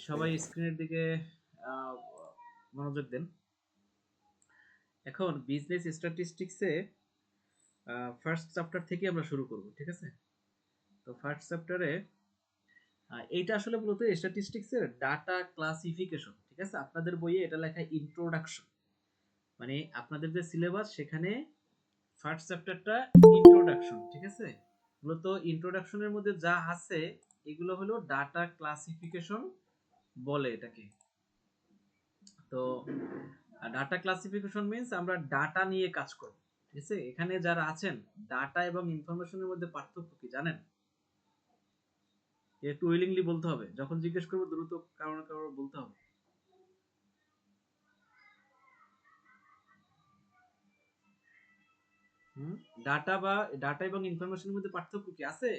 সবাই স্ক্রিনের দিকে আহ, মনোযোগ দেন। এখন বিজনেস স্ট্যাটিস্টিক্সে ফার্স্ট চ্যাপ্টার থেকে আমরা শুরু করব, ঠিক আছে? তো ফার্স্ট চ্যাপ্টারে এইটা আসলে মূলত স্ট্যাটিস্টিক্সের ডাটা ক্লাসিফিকেশন, ঠিক আছে? আপনাদের বইয়ে এটা লেখা ইন্ট্রোডাকশন, মানে আপনাদের যে সিলেবাস সেখানে ফার্স্ট চ্যাপ্টারটা ইন্ট্রোডাকশন, ঠিক আছে? মূলত ইন্ট্রোডাকশনের মধ্যে যা আছে এগুলো হলো ডাটা ক্লাসিফিকেশন বলে এটাকে। তো ডাটা ক্লাসিফিকেশন মিন্স আমরা ডাটা নিয়ে কাজ করব, ঠিক আছে? এখানে যারা আছেন, ডাটা এবং ইনফরমেশনের মধ্যে পার্থক্য কি জানেন? একটু উইলিংলি বলতে হবে, যখন জিজ্ঞেস করবো দ্রুত কারো না কারো বলতে হবে। ডাটা বা ডাটা এবং ইনফরমেশনের মধ্যে পার্থক্য কি আছে?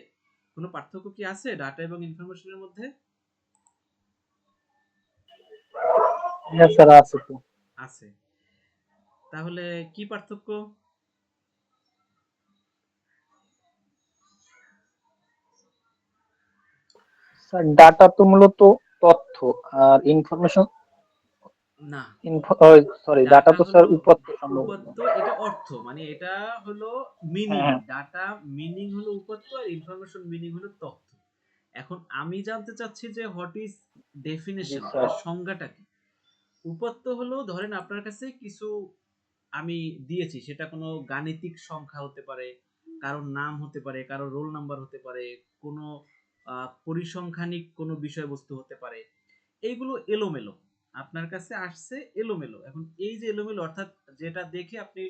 কোনো পার্থক্য কি আছে ডাটা এবং ইনফরমেশনের মধ্যে? হ্যাঁ স্যার, আছে তো। আছে। তাহলে কি পার্থক্য? স্যার, ডাটা তো মূলত তথ্য, আর ইনফরমেশন না, সরি, ডাটা ডাটা তো স্যার হলো উপাত্ত সম্ভবত। উপাত্ত, এটা অর্থ, মানে এটা হলো মিনিং। হ্যাঁ, ডাটা মিনিং হলো উপাত্ত, আর ইনফরমেশন মিনিং হলো তথ্য। এখন আমি জানতে চাচ্ছি যে what is G definition, sir. এর সংজ্ঞাটা কি? উপাত্ত হলো, ধরেন আপনার কাছে কিছু আমি দিয়েছি, সেটা কোনো গাণিতিক সংখ্যা হতে পারে, কারোর নাম হতে পারে, কারোর রোল নাম্বার হতে পারে, কোনো পরিসংখ্যানিক কোনো বিষয়বস্তু হতে পারে। এইগুলো এলোমেলো আপনার কাছে আসছে, এলোমেলো। এখন এই যে এলোমেলো, অর্থাৎ যেটা দেখে আপনি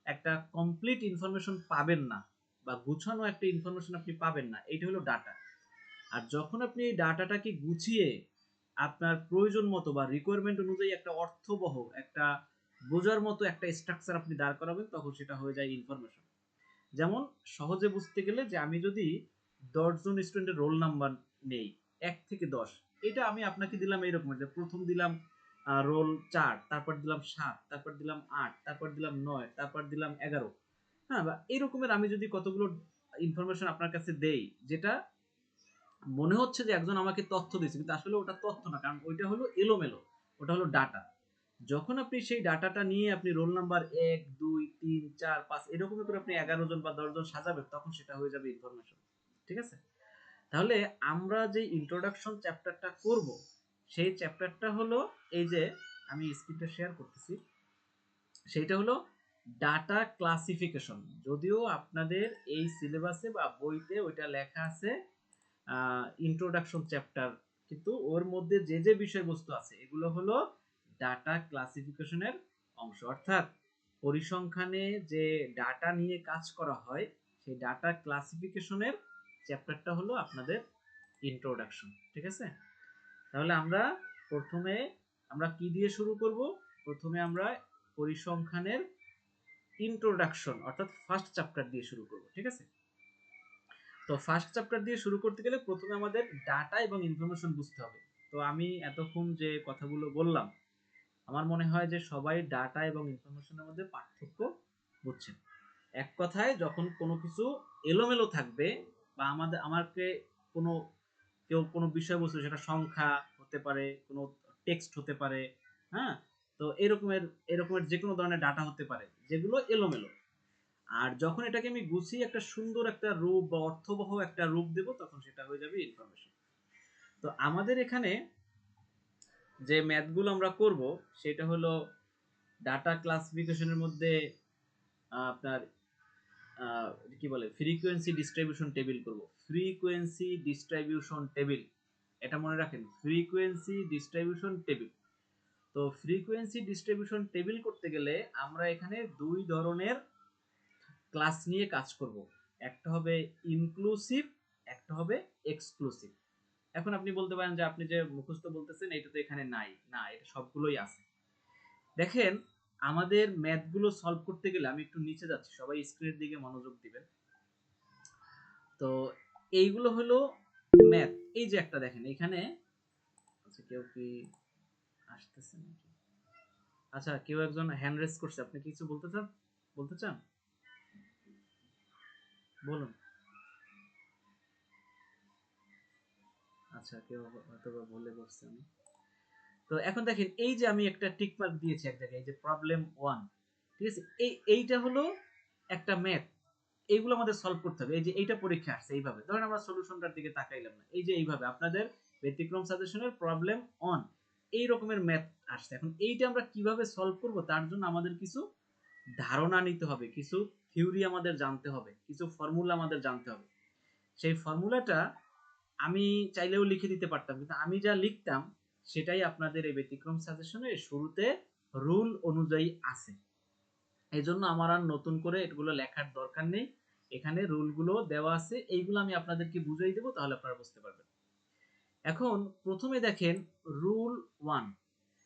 একটা কমপ্লিট ইনফরমেশন পাবেন না, বা গুছানো একটা ইনফরমেশন আপনি পাবেন না, এইটা হলো ডাটা। আর যখন আপনি এই ডাটাটাকে গুছিয়ে আপনার প্রয়োজন মতো বা রিকোয়ারমেন্ট অনুযায়ী একটা অর্থবহ, একটা বোঝার মতো একটা স্ট্রাকচার আপনি দাঁড় করাবেন, তখন সেটা হয়ে যায় ইনফরমেশন। যেমন সহজে বুঝতে গেলে, যে আমি যদি 10 জন স্টুডেন্টের রোল নাম্বার নেই 1 থেকে 10, এটা আমি আপনাকে দিলাম এইরকম, যে প্রথম দিলাম রোল 4, তারপর দিলাম 7, তারপর দিলাম 8, তারপর দিলাম 9, তারপর দিলাম 11। হ্যাঁ, বা এরকমের আমি যদি কতগুলো ইনফরমেশন আপনার কাছে দেই, যেটা মনে হচ্ছে যে একজন আমাকে তথ্য দিচ্ছে, কিন্তু আসলে ওটা তথ্য না, কারণ ওইটা হলো এলোমেলো, ওটা হলো ডাটা। যখন আপনি সেই ডাটাটা নিয়ে আপনি রোল নাম্বার 1 2 3 4 5 এরকম করে আপনি 11 জন বা 10 জন সাজাবেন, তখন সেটা হয়ে যাবে ইনফরমেশন, ঠিক আছে? তাহলে আমরা যে ইন্ট্রোডাকশন চ্যাপ্টারটা করব, সেই চ্যাপ্টারটা হলো, এই যে আমি স্ক্রিনটা শেয়ার করতেছি, সেইটা হলো ডাটা ক্লাসিফিকেশন। যদিও আপনাদের এই সিলেবাসে বা বইতে ওইটা লেখা আছে ইন্ট্রোডাকশন চ্যাপ্টার, কিন্তু ওর মধ্যে যে যে বিষয়বস্তু আছে এগুলো হলো ডাটা ক্লাসিফিকেশনের অংশ। অর্থাৎ পরিসংখ্যানে যে ডাটা নিয়ে কাজ করা হয়, সেই ডাটা ক্লাসিফিকেশনের চ্যাপ্টারটা হলো আপনাদের ইন্ট্রোডাকশন, ঠিক আছে? তাহলে আমরা প্রথমে আমরা কি দিয়ে শুরু করব? প্রথমে আমরা পরিসংখ্যানের ইন্ট্রোডাকশন অর্থাৎ ফার্স্ট চ্যাপ্টার দিয়ে শুরু করব, ঠিক আছে? তো ফার্স্ট চ্যাপ্টার দিয়ে শুরু করতে গেলে প্রথমে আমাদের ডাটা এবং ইনফরমেশন বুঝতে হবে। তো আমি এতক্ষণ যে কথাগুলো বললাম, আমার মনে হয় যে সবাই ডাটা এবং ইনফরমেশনের মধ্যে পার্থক্য বুঝছেন। এক কথায়, যখন কোনো কিছু এলোমেলো থাকবে, বা আমাকে কোনো কেউ কোনো বিষয়বস্তু, সেটা সংখ্যা হতে পারে, কোনো টেক্সট হতে পারে, হ্যাঁ, তো এরকমের যে কোনো ধরনের ডাটা হতে পারে যেগুলো এলোমেলো। আর যখন এটাকে আমি গুছিয়ে একটা সুন্দর একটা রূপ বা অর্থবহ একটা রূপ দেব, তখন সেটা হয়ে যাবে ইনফরমেশন। তো আমাদের এখানে যে ম্যাথগুলো আমরা করব, সেটা হলো ডাটা ক্লাসিফিকেশনের মধ্যে আপনার কি বলে, ফ্রিকোয়েন্সি ডিস্ট্রিবিউশন টেবিল করব। ফ্রিকোয়েন্সি ডিস্ট্রিবিউশন টেবিল, এটা মনে রাখেন, ফ্রিকোয়েন্সি ডিস্ট্রিবিউশন টেবিল। তো ফ্রিকোয়েন্সি ডিস্ট্রিবিউশন টেবিল করতে গেলে আমরা এখানে দুই ধরনের ক্লাস নিয়ে কাজ করব। একটা হবে ইনক্লুসিভ, একটা হবে এক্সক্লুসিভ। এখন আপনি বলতে পারেন যে আপনি যে মুখস্থ বলতেছেন এটা তো এখানে নাই, না, এটা সবগুলোই আছে। দেখেন, আমাদের ম্যাথগুলো সলভ করতে গেলে, আমি একটু নিচে যাচ্ছি, সবাই স্ক্রিনের দিকে মনোযোগ দিবেন। তো এইগুলো হলো ম্যাথ। এই যে একটা দেখেন এখানে, আচ্ছা কেউ কি আসতেছে নাকি? আচ্ছা, কেউ একজন হ্যান্ড রেজ করছে, আপনি কিছু বলতে চান বলুন। আচ্ছা, কেউ হয়তো বা ভুলে করছে। আমি তো এখন দেখেন এই যে আমি একটা টিক মার্ক দিয়েছি এক জায়গায়, এই যে প্রবলেম 1, ঠিক আছে, এইটা হলো একটা ম্যাথ, এইগুলো আমাদের সলভ করতে হবে। এই যে এইটা পরীক্ষা আসছে এইভাবে, ধরেন আমরা সলিউশনটার দিকে তাকাইলাম না, এই যে এইভাবে আপনাদের ব্যতিক্রম সাজেশনের প্রবলেম অন এই রকমের ম্যাথ আসছে। এখন এইটা আমরা কিভাবে সলভ করব, তার জন্য আমাদের কিছু ধারণা নিতে হবে, কিছু থিওরি আমাদের জানতে হবে, কিছু ফর্মুলা আমাদের জানতে হবে। সেই ফর্মুলাটা আমি চাইলেও লিখে দিতে পারতাম, কিন্তু আমি যা লিখতাম সেটাই আপনাদের এই ব্যতিক্রম সাজেশনের শুরুতে রুল অনুযায়ী আছে। এই জন্য আমার আর নতুন করে এগুলো লেখার দরকার নেই, এখানে রুলগুলো দেওয়া আছে, এইগুলো আমি আপনাদেরকে বুঝিয়ে দেবো, তাহলে আপনারা বুঝতে পারবেন। এখন প্রথমে দেখেন রুল 1,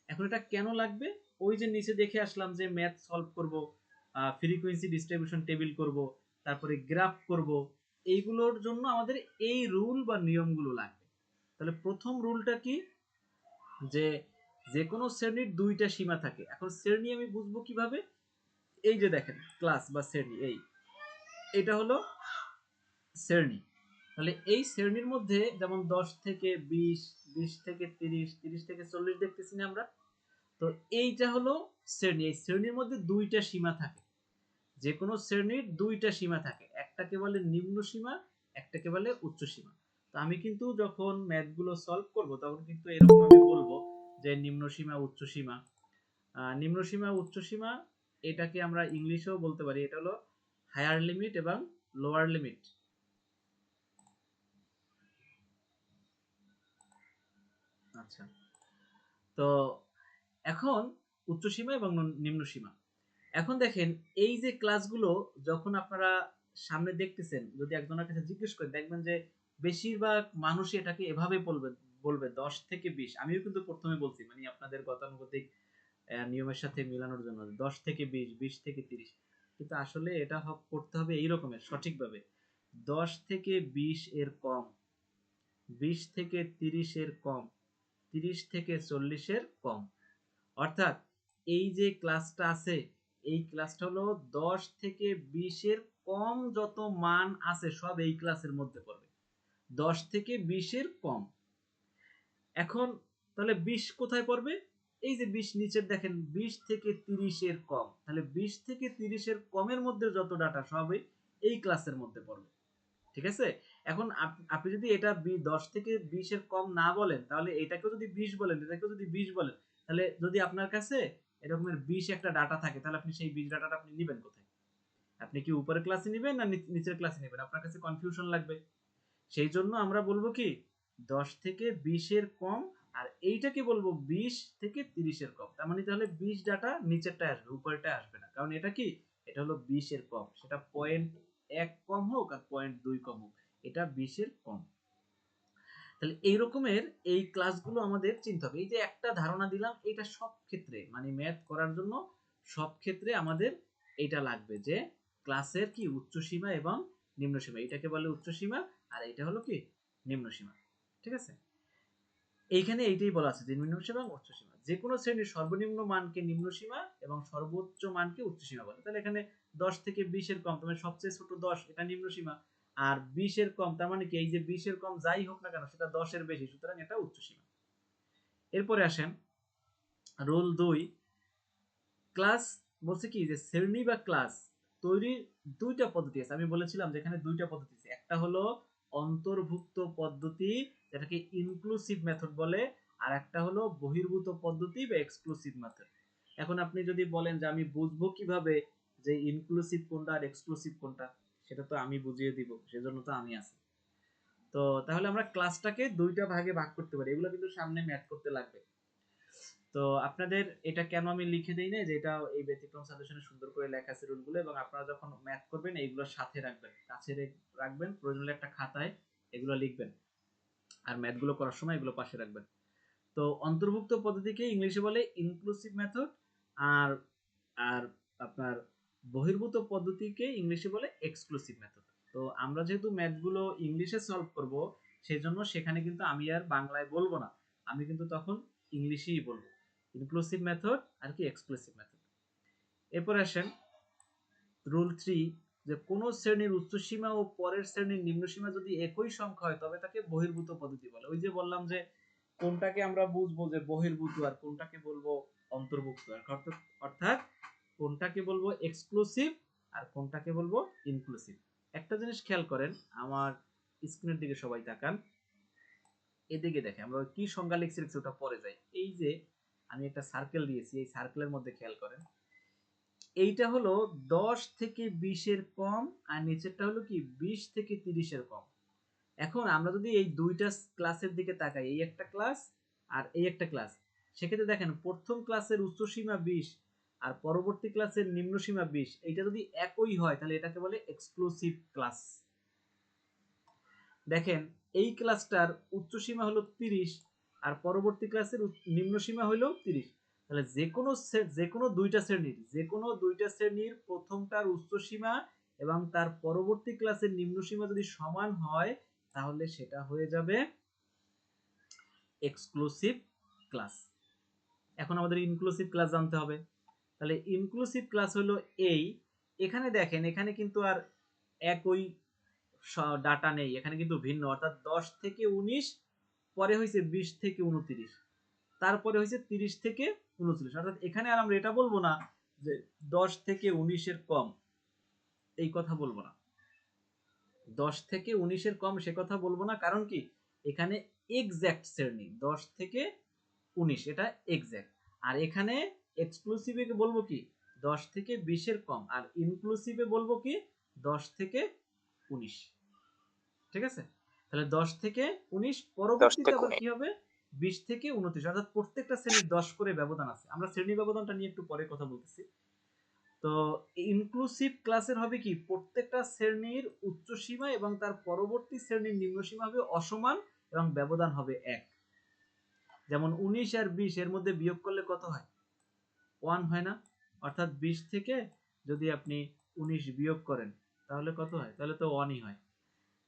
এখন এটা কেন লাগবে, ওই যে নিচে দেখে আসলাম যে ম্যাথ সলভ করব, ফ্রিকোয়েন্সি ডিস্ট্রিবিউশন টেবিল করব, তারপরে গ্রাফ করব, এইগুলোর জন্য আমাদের এই রুল বা নিয়মগুলো লাগবে। তাহলে প্রথম রুলটা কি, যে যে কোনো শ্রেণীর দুইটা সীমা থাকে। এখন শ্রেণী আমি বুঝবো কিভাবে, এই যে দেখেন ক্লাস বা শ্রেণী, এটা হলো শ্রেণী। তাহলে এই শ্রেণীর মধ্যে যেমন 10 থেকে 20, 20 থেকে 30, 30 থেকে 40 দেখতেছি না আমরা, তো এইটা হলো শ্রেণী। এই শ্রেণীর মধ্যে দুইটা সীমা থাকে, যে কোনো শ্রেণীর দুইটা সীমা থাকে, একটাকে বলে নিম্ন সীমা, একটাকে বলে উচ্চ সীমা। তো আমি কিন্তু যখন ম্যাথগুলো সলভ করব তখন কিন্তু এরকম আমি বলবো যে নিম্ন সীমা উচ্চ সীমা, নিম্ন সীমা উচ্চ সীমা, এটাকে আমরা ইংলিশেও বলতে পারি, এটা হলো হায়ার লিমিট এবং লোয়ার লিমিট। আচ্ছা, তো এখন উচ্চ সীমা এবং নিম্ন সীমা। এখন দেখেন এই যে ক্লাসগুলো যখন আপনারা সামনে দেখতেছেন, যদি একজনের কাছে জিজ্ঞেস করে দেখবেন যে বেশিরভাগ মানুষই এটাকে এভাবে বলবে, বলবে 10 থেকে 20। আমিও কিন্তু প্রথমে বলছি, মানে আপনাদের গতানুগতিক নিয়মের সাথে মিলানোর জন্য 10 থেকে 20, 20 থেকে 30, কিন্তু আসলে এটা করতে হবে এই রকমের সঠিকভাবে, 10 থেকে 20 এর কম, 20 থেকে 30 এর কম, 30 থেকে 40 এর কম। অর্থাৎ এই যে ক্লাসটা আছে, এই ক্লাসটা হলো 10 থেকে 20 এর কম, যত মান আছে সব এই ক্লাসের মধ্যে পড়বে, 10 থেকে 20 এর কম। এখন তাহলে 20 কোথায় পড়বে, এই যে 20 নিচের দেখেন 20 থেকে 30 এর কম, তাহলে 20 থেকে 30 এর কমের মধ্যে যত ডাটা সবই এই ক্লাসের মধ্যে পড়বে, ঠিক আছে। এখন আপনি যদি এটা 10 থেকে 20 এর কম না বলেন, তাহলে এটাকেও যদি 20 বলেন, এটাকেও যদি 20 বলেন, তাহলে যদি আপনার কাছে এরকমের 20 একটা ডাটা থাকে, তাহলে আপনি সেই 20 ডাটাটা আপনি নেবেন কোথায়, আপনি কি উপরের ক্লাসে নেবেন না নিচের ক্লাসে নেবেন, আপনার কাছে কনফিউশন লাগবে। সেই জন্য আমরা বলবো কি 10 থেকে 20 এর কম, আর এইটাকে বলবো 20 থেকে 30 এর কম। তার মানে তাহলে 20 ডাটা নিচেরটায় আসবে, উপরেরটায় আসবে না, কারণ এটা কি, এটা হলো 20 এর কম, সেটা পয়েন্ট 1 কম হোক আর পয়েন্ট 2 কম হোক, এটা 20 এর কম। তাহলে এই রকমের এই ক্লাসগুলো আমাদের চিনতে হবে। এই যে একটা ধারণা দিলাম, এটা সব ক্ষেত্রে মানে ম্যাথ করার জন্য সব ক্ষেত্রে আমাদের এটা লাগবে, যে ক্লাসের কি উচ্চ সীমা এবং নিম্ন সীমা, এটাকে বলে উচ্চ সীমা আর এটা হলো কি নিম্ন সীমা, ঠিক আছে। এইখানে এইটাই বলা আছে যে নিম্ন সীমা এবং উচ্চ সীমা, যে কোনো শ্রেণীর সর্বনিম্ন মানকে নিম্ন সীমা এবং সর্বোচ্চ মানকে উচ্চ সীমা বলে। তাহলে এখানে 10 থেকে 20 এর কম, তার মানে সবচেয়ে ছোট 10, এটা নিম্ন সীমা, আর 20 এর কম তার মানে কি, এই যে 20 এর কম যাই হোক না কেন সেটা 10 এর বেশি, সুতরাং এটা উচ্চ সীমা। এরপরে আসেন রুল 2, ক্লাস বলছে কি যে শ্রেণী বা ক্লাস তৈরির দুইটা পদ্ধতি আছে। আমি বলেছিলাম যে এখানে দুইটা পদ্ধতি আছে, একটা হলো অন্তর্ভুক্ত পদ্ধতি, যেটাকে ইনক্লুসিভ মেথড বলে, আর একটা হলো বহির্ভূত পদ্ধতি বা এক্সক্লুসিভ মেথড। এখন আপনি যদি বলেন যে আমি বুঝবো কিভাবে যে ইনক্লুসিভ কোনটা আর এক্সক্লুসিভ কোনটা, সেটা তো আমি বুঝিয়ে দিব, সেজন্য তো আমি আছি। তো তাহলে আমরা ক্লাসটাকে দুইটা ভাগে ভাগ করতে পারি, এগুলো কিন্তু সামনে ম্যাথ করতে লাগবে। তো আপনাদের এটা কেন আমি লিখে দেই না, যে এটা এই ব্যতিক্রম সাজেশনে সুন্দর করে লেখা আছে রুলগুলো, এবং আপনারা যখন ম্যাথ করবেন এইগুলো সাথে রাখবেন, কাছে রাখবেন, প্রয়োজন হলে একটা খাতায় এগুলো লিখবেন, আর ম্যাথগুলো করার সময় এগুলো পাশে রাখবেন। তো অন্তর্ভুক্ত পদ্ধতিকে ইংলিশে বলে ইনক্লুসিভ মেথড, আর আর আপনার বহির্ভূত পদ্ধতিকে ইংলিশে বলে এক্সক্লুসিভ মেথড। তো আমরা যেহেতু ম্যাথগুলো ইংলিশে সলভ করব, সেজন্য সেখানে কিন্তু আমি আর বাংলায় বলবো না, আমি কিন্তু তখন ইংলিশেই বলবো, ইনক্লুসিভ মেথড আর কি এক্সক্লুসিভ মেথড। এরপর আসেন রুল 3, যে কোন শ্রেণীর উচ্চ সীমা ও পরের শ্রেণীর নিম্ন সীমা যদি একই সংখ্যা হয় তবে তাকে বহির্ভূত পদ্ধতি বলে। ওই যে বললাম যে কোনটাকে আমরা বুঝবো যে বহির্ভূত আর কোনটাকে বলবো অন্তর্ভুক্ত, অর্থাৎ কোনটাকে বলবো এক্সক্লুসিভ আর কোনটাকে বলবো ইনক্লুসিভ। একটা জিনিস খেয়াল করেন, আমার স্ক্রিনের দিকে সবাই তাকান, এদিকে দেখে আমরা কি সংজ্ঞা লিখছি ওটা পরে যাই। এই যে আমি একটা সার্কেল দিয়েছি, এই সার্কেলের মধ্যে খেয়াল করেন, এইটা হলো 10 থেকে 20 এর কম আর নিচেরটা হলো কি 20 থেকে 30 এর কম। এখন আমরা যদি এই দুইটা ক্লাসের দিকে তাকাই, এই একটা ক্লাস আর এই একটা ক্লাস, সেক্ষেত্রে দেখেন প্রথম ক্লাসের উচ্চ সীমা 20 আর পরবর্তী ক্লাসের নিম্ন সীমা 20, এইটা যদি একই হয় তাহলে এটাকে বলে এক্সক্লুসিভ ক্লাস। দেখেন এই ক্লাসটার উচ্চ সীমা হলো 30 আর পরবর্তী ক্লাসের নিম্ন সীমা হলো 30, তাহলে যে কোনো দুইটা শ্রেণীর প্রথমটার উচ্চ সীমা এবং তার পরবর্তী ক্লাসের নিম্ন সীমা যদি সমান হয় তাহলে সেটা হয়ে যাবে এক্সক্লুসিভ ক্লাস। এখন আমাদের ইনক্লুসিভ ক্লাস জানতে হবে, তাহলে ইনক্লুসিভ ক্লাস হলো এই, এখানে দেখেন এখানে কিন্তু আর একই ডাটা নেই, এখানে কিন্তু ভিন্ন, অর্থাৎ 10 থেকে 19, পরে হয়েছে 20 থেকে 29, তারপরে হয়েছে 30 থেকে 39, অর্থাৎ এখানে আর আমরা এটা বলবো না যে 10 থেকে 19 এর কম, এই কথা বলবো না। 10 থেকে 19 এর কম সে কথা বলবো না, কারণ কি এখানে এক্সাক্ট শ্রেণী 10 থেকে 19, এটা এক্সাক্ট। আর এখানে এক্সক্লুসিভে বলবো কি 10 থেকে 20 এর কম, আর ইনক্লুসিভে বলবো কি 10 থেকে 19। ঠিক আছে, তাহলে 10 থেকে 19, 10 পরবর্তীতে থেকে আবার 19 কি হবে 20 থেকে 29, অর্থাৎ প্রত্যেকটা শ্রেণীর 10 করে ব্যবধান আছে। আমরা শ্রেণী ব্যবধানটা নিয়ে একটু পরে কথা বলতেছি। তো ইনক্লুসিভ ক্লাসের হবে কি প্রত্যেকটা শ্রেণীর উচ্চ সীমা এবং তার পরবর্তী শ্রেণীর নিম্ন সীমা হবে অসমান এবং ব্যবধান হবে 1। যেমন 19 আর 20 এর মধ্যে বিয়োগ করলে কত হয়, 1 হয় না, অর্থাৎ 20 থেকে যদি আপনি 19 বিয়োগ করেন তাহলে কত হয়, তাহলে তো 1ই হয়।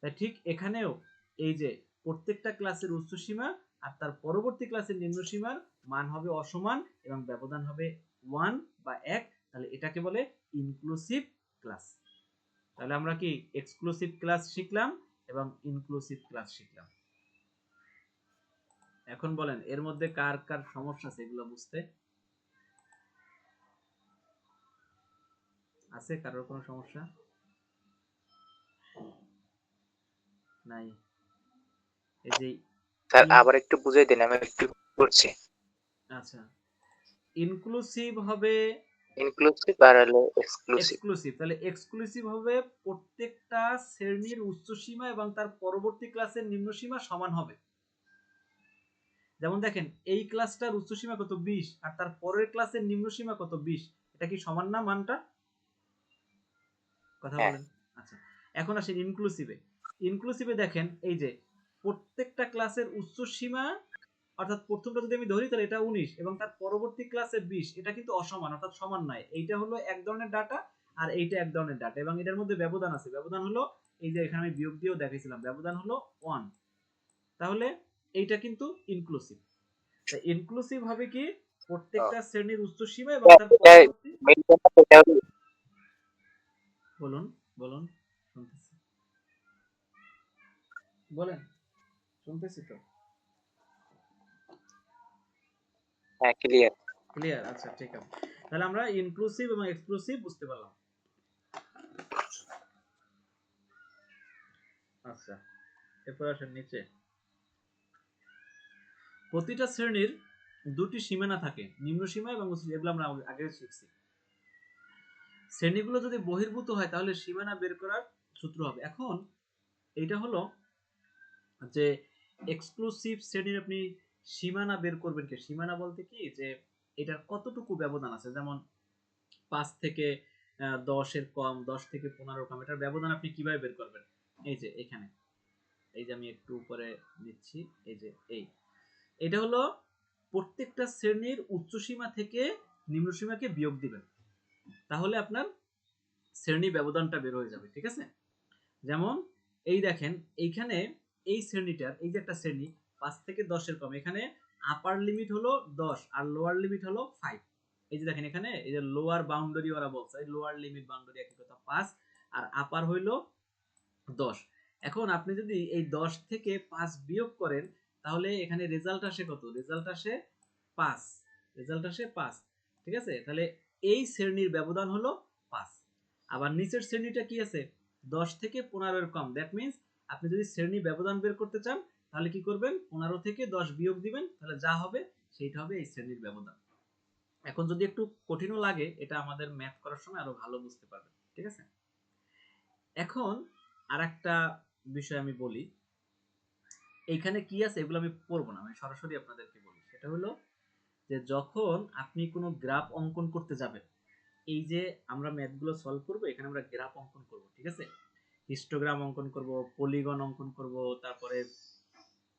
তাই ঠিক এখানেও এই যে প্রত্যেকটা ক্লাসের উচ্চ সীমা আর তার পরবর্তী ক্লাসের নিম্ন সীমার মান হবে অসমান এবং ব্যবধান হবে 1 বা 1, তাহলে এটাকে বলে ইনক্লুসিভ ক্লাস। তাহলে আমরা কি এক্সক্লুসিভ ক্লাস শিখলাম এবং ইনক্লুসিভ ক্লাস শিখলাম। এখন বলেন এর মধ্যে কার কার সমস্যা আছে এগুলো বুঝতে, আছে কারোর কোনো সমস্যা নাই? এই যে স্যার আবার একটু বুঝিয়ে দিন, আমি একটু করছি। আচ্ছা, ইনক্লুসিভ হবে ইনক্লুসিভ আর হলো এক্সক্লুসিভ। এক্সক্লুসিভ, তাহলে এক্সক্লুসিভ হবে প্রত্যেকটা শ্রেণীর উচ্চ সীমা এবং তার পরবর্তী ক্লাসের নিম্ন সীমা সমান হবে। যেমন দেখেন এই ক্লাসটার উচ্চ সীমা কত 20 আর তার পরের ক্লাসের নিম্ন সীমা কত 20, এটা কি সমান না মানটা? কথা হ্যাঁ, বলেন। আচ্ছা, এখন আসেন ইনক্লুসিভে। ইনক্লুসিভে দেখেন এই যে প্রত্যেকটা ক্লাসের উচ্চ সীমা, অর্থাৎ প্রথমটা যদি আমি ধরি তাহলে এটা 19 এবং তার পরবর্তী ক্লাসে 20, এটা কিন্তু অসমান, অর্থাৎ সমান নয়। এইটা হলো এক ধরনের ডাটা আর এইটা এক ধরনের ডাটা এবং এটার মধ্যে ব্যবধান আছে। ব্যবধান হলো এই যে এখানে আমি বিয়োগ দিয়েও দেখাইছিলাম, ব্যবধান হলো 1। তাহলে এইটা কিন্তু ইনক্লুসিভ। তাই ইনক্লুসিভ হবে কি প্রত্যেকটা শ্রেণীর উচ্চ সীমা এবং তার এটা পরবর্তী, মিলবে না, এটা হলো বলুন বলুন শুনতেছি, বলেন শুনতেছি তো। হ্যাঁ ক্লিয়ার। ক্লিয়ার, আচ্ছা ঠিক আছে। তাহলে আমরা ইনক্লুসিভ এবং এক্সক্লুসিভ বুঝতে পারলাম। আচ্ছা, এরপর আসেন নিচে। প্রতিটা শ্রেণীর দুটি সীমানা থাকে, নিম্ন সীমা এবং উচ্চ সীমা, এগুলো আমরা আগে শিখছি। শ্রেণীগুলো যদি বহির্ভূত হয় তাহলে সীমানা বের করার সূত্র হবে। এখন এইটা হলো যে এক্সক্লুসিভ শ্রেণীর আপনি সীমানা বের করবেন কি, সীমানা বলতে কি যে এটার কতটুকু ব্যবধান আছে, যেমন 5 থেকে 10 এর কম, 10 থেকে 15 কম, এটার ব্যবধান আপনি কিভাবে বের করবেন? এই যে এখানে, এই যে আমি একটু উপরে নিচ্ছি, এই যে এটা হলো প্রত্যেকটা শ্রেণীর উচ্চ সীমা থেকে নিম্ন সীমাকে বিয়োগ দিবেন, তাহলে আপনার শ্রেণী ব্যবধানটা বের হয়ে যাবে। ঠিক আছে, যেমন এই দেখেন এইখানে এই শ্রেণীটার, এই যে একটা শ্রেণী 5 থেকে 10 এর কম, এখানে আপার লিমিট হলো 10 আর লোয়ার লিমিট হলো 5। এই যে দেখেন এখানে এই যে লোয়ার বাউন্ডারি ওরা বলছে, এই লোয়ার লিমিট বাউন্ডারি একই কথা, 5 আর আপার হইলো 10। এখন আপনি যদি এই 10 থেকে 5 বিয়োগ করেন তাহলে এখানে রেজাল্ট আসে কত? রেজাল্ট আসে 5, রেজাল্ট আসে 5। ঠিক আছে, তাহলে এই শ্রেণীর ব্যবধান হলো 5। আবার নিচের শ্রেণীটা কি আছে? 10 থেকে 15 এর কম। দ্যাট মিন্স আপনি যদি শ্রেণী ব্যবধান বের করতে চান তাহলে কি করবেন? 15 থেকে 10 বিয়োগ দিবেন, তাহলে যা হবে সেইটা হবে এই শ্রেণীর ব্যবধান। এখন যদি একটু কঠিনও লাগে, এটা আমাদের ম্যাথ করার সময় আরো ভালো বুঝতে পারবেন। ঠিক আছে, এখন আরেকটা বিষয় আমি বলি, এইখানে কি আছে এগুলো আমি পড়বো না, আমি সরাসরি আপনাদেরকে বলি। সেটা হলো যে যখন আপনি কোনো গ্রাফ অঙ্কন করতে যাবেন, এই যে আমরা ম্যাথগুলো সলভ করব, এখানে আমরা গ্রাফ অঙ্কন করব। ঠিক আছে, হিস্টোগ্রাম অঙ্কন করব, পলিগন অঙ্কন করব, তারপরে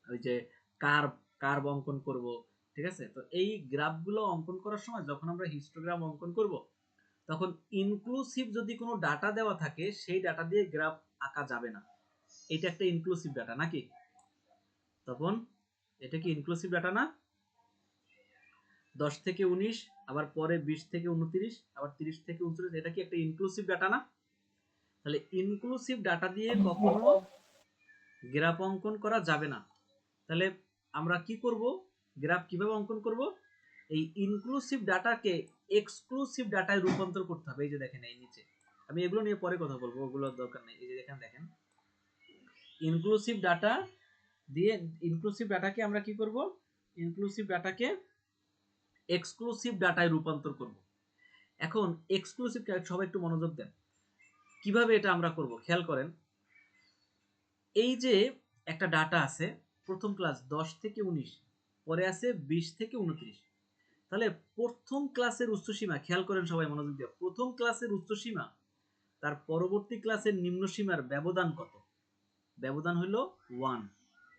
ওই যে কার্ভ কার্ভ অঙ্কন করব। ঠিক আছে, তো এই গ্রাফগুলো অঙ্কন করার সময় যখন আমরা হিস্টোগ্রাম অঙ্কন করব, তখন ইনক্লুসিভ যদি কোনো ডাটা দেওয়া থাকে সেই ডাটা দিয়ে গ্রাফ আঁকা যাবে না। এটা একটা ইনক্লুসিভ ডাটা নাকি? তখন এটা কি ইনক্লুসিভ ডাটা না? 10 থেকে 19, আবার পরে 20 থেকে 29, আবার 30 থেকে 39, এটা কি একটা ইনক্লুসিভ ডাটা না? তাহলে ইনক্লুসিভ ডাটা দিয়ে কখনো গ্রাফ অঙ্কন করা যাবে না। তাহলে আমরা কি করব? গ্রাফ কিভাবে অঙ্কন করব? এই ইনক্লুসিভ ডাটাকে এক্সক্লুসিভ ডাটায় রূপান্তর করতে হবে। এই যে দেখেন এই নিচে, আমি এগুলো নিয়ে পরে কথা বলবো, ওগুলোর দরকার নেই। এই যে দেখেন ইনক্লুসিভ ডাটা দিয়ে, ইনক্লুসিভ ডাটাকে আমরা কি করব? ইনক্লুসিভ ডাটাকে এক্সক্লুসিভ ডাটায় রূপান্তর করব। এখন এক্সক্লুসিভ, সবাই একটু মনোযোগ দেন, কিভাবে এটা আমরা করব খেয়াল করেন। এই যে একটা ডাটা আছে, প্রথম ক্লাস 10 থেকে 19, পরে আছে 20 থেকে 29। তাহলে প্রথম ক্লাসের উচ্চসীমা খেয়াল করেন, সবাই মনোযোগ দিয়ে, প্রথম ক্লাসের উচ্চসীমা তার পরবর্তী ক্লাসের নিম্নসীমার ব্যবধান কত? ব্যবধান হলো 1,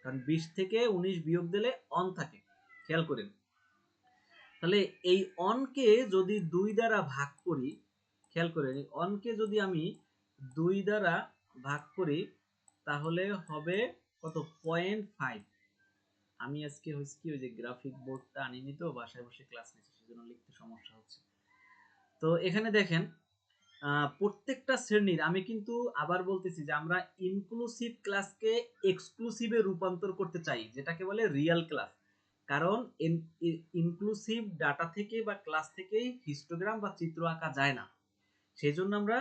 কারণ 20 থেকে 19 বিয়োগ দিলে অন থাকে। খেয়াল করেন, তাহলে এই অনকে যদি 2 দ্বারা ভাগ করি, খেয়াল করেন এই অনকে যদি আমি 2 দ্বারা ভাগ করি তাহলে হবে কত? 0.5। আমি আজকে হচ্ছে কি, ওই যে গ্রাফিক বোর্ডটা আনিনি তো, বাসায় বসে ক্লাস নিচ্ছি, সেজন্য লিখতে সমস্যা হচ্ছে। তো এখানে দেখেন প্রত্যেকটা শ্রেণীর, আমি কিন্তু আবার বলতেছি যে আমরা ইনক্লুসিভ ক্লাসকে এক্সক্লুসিভে রূপান্তর করতে চাই, যেটাকে বলে রিয়েল ক্লাস। কারণ ইনক্লুসিভ ডাটা থেকে বা ক্লাস থেকে হিস্টোগ্রাম বা চিত্র আঁকা যায় না। সেই জন্য আমরা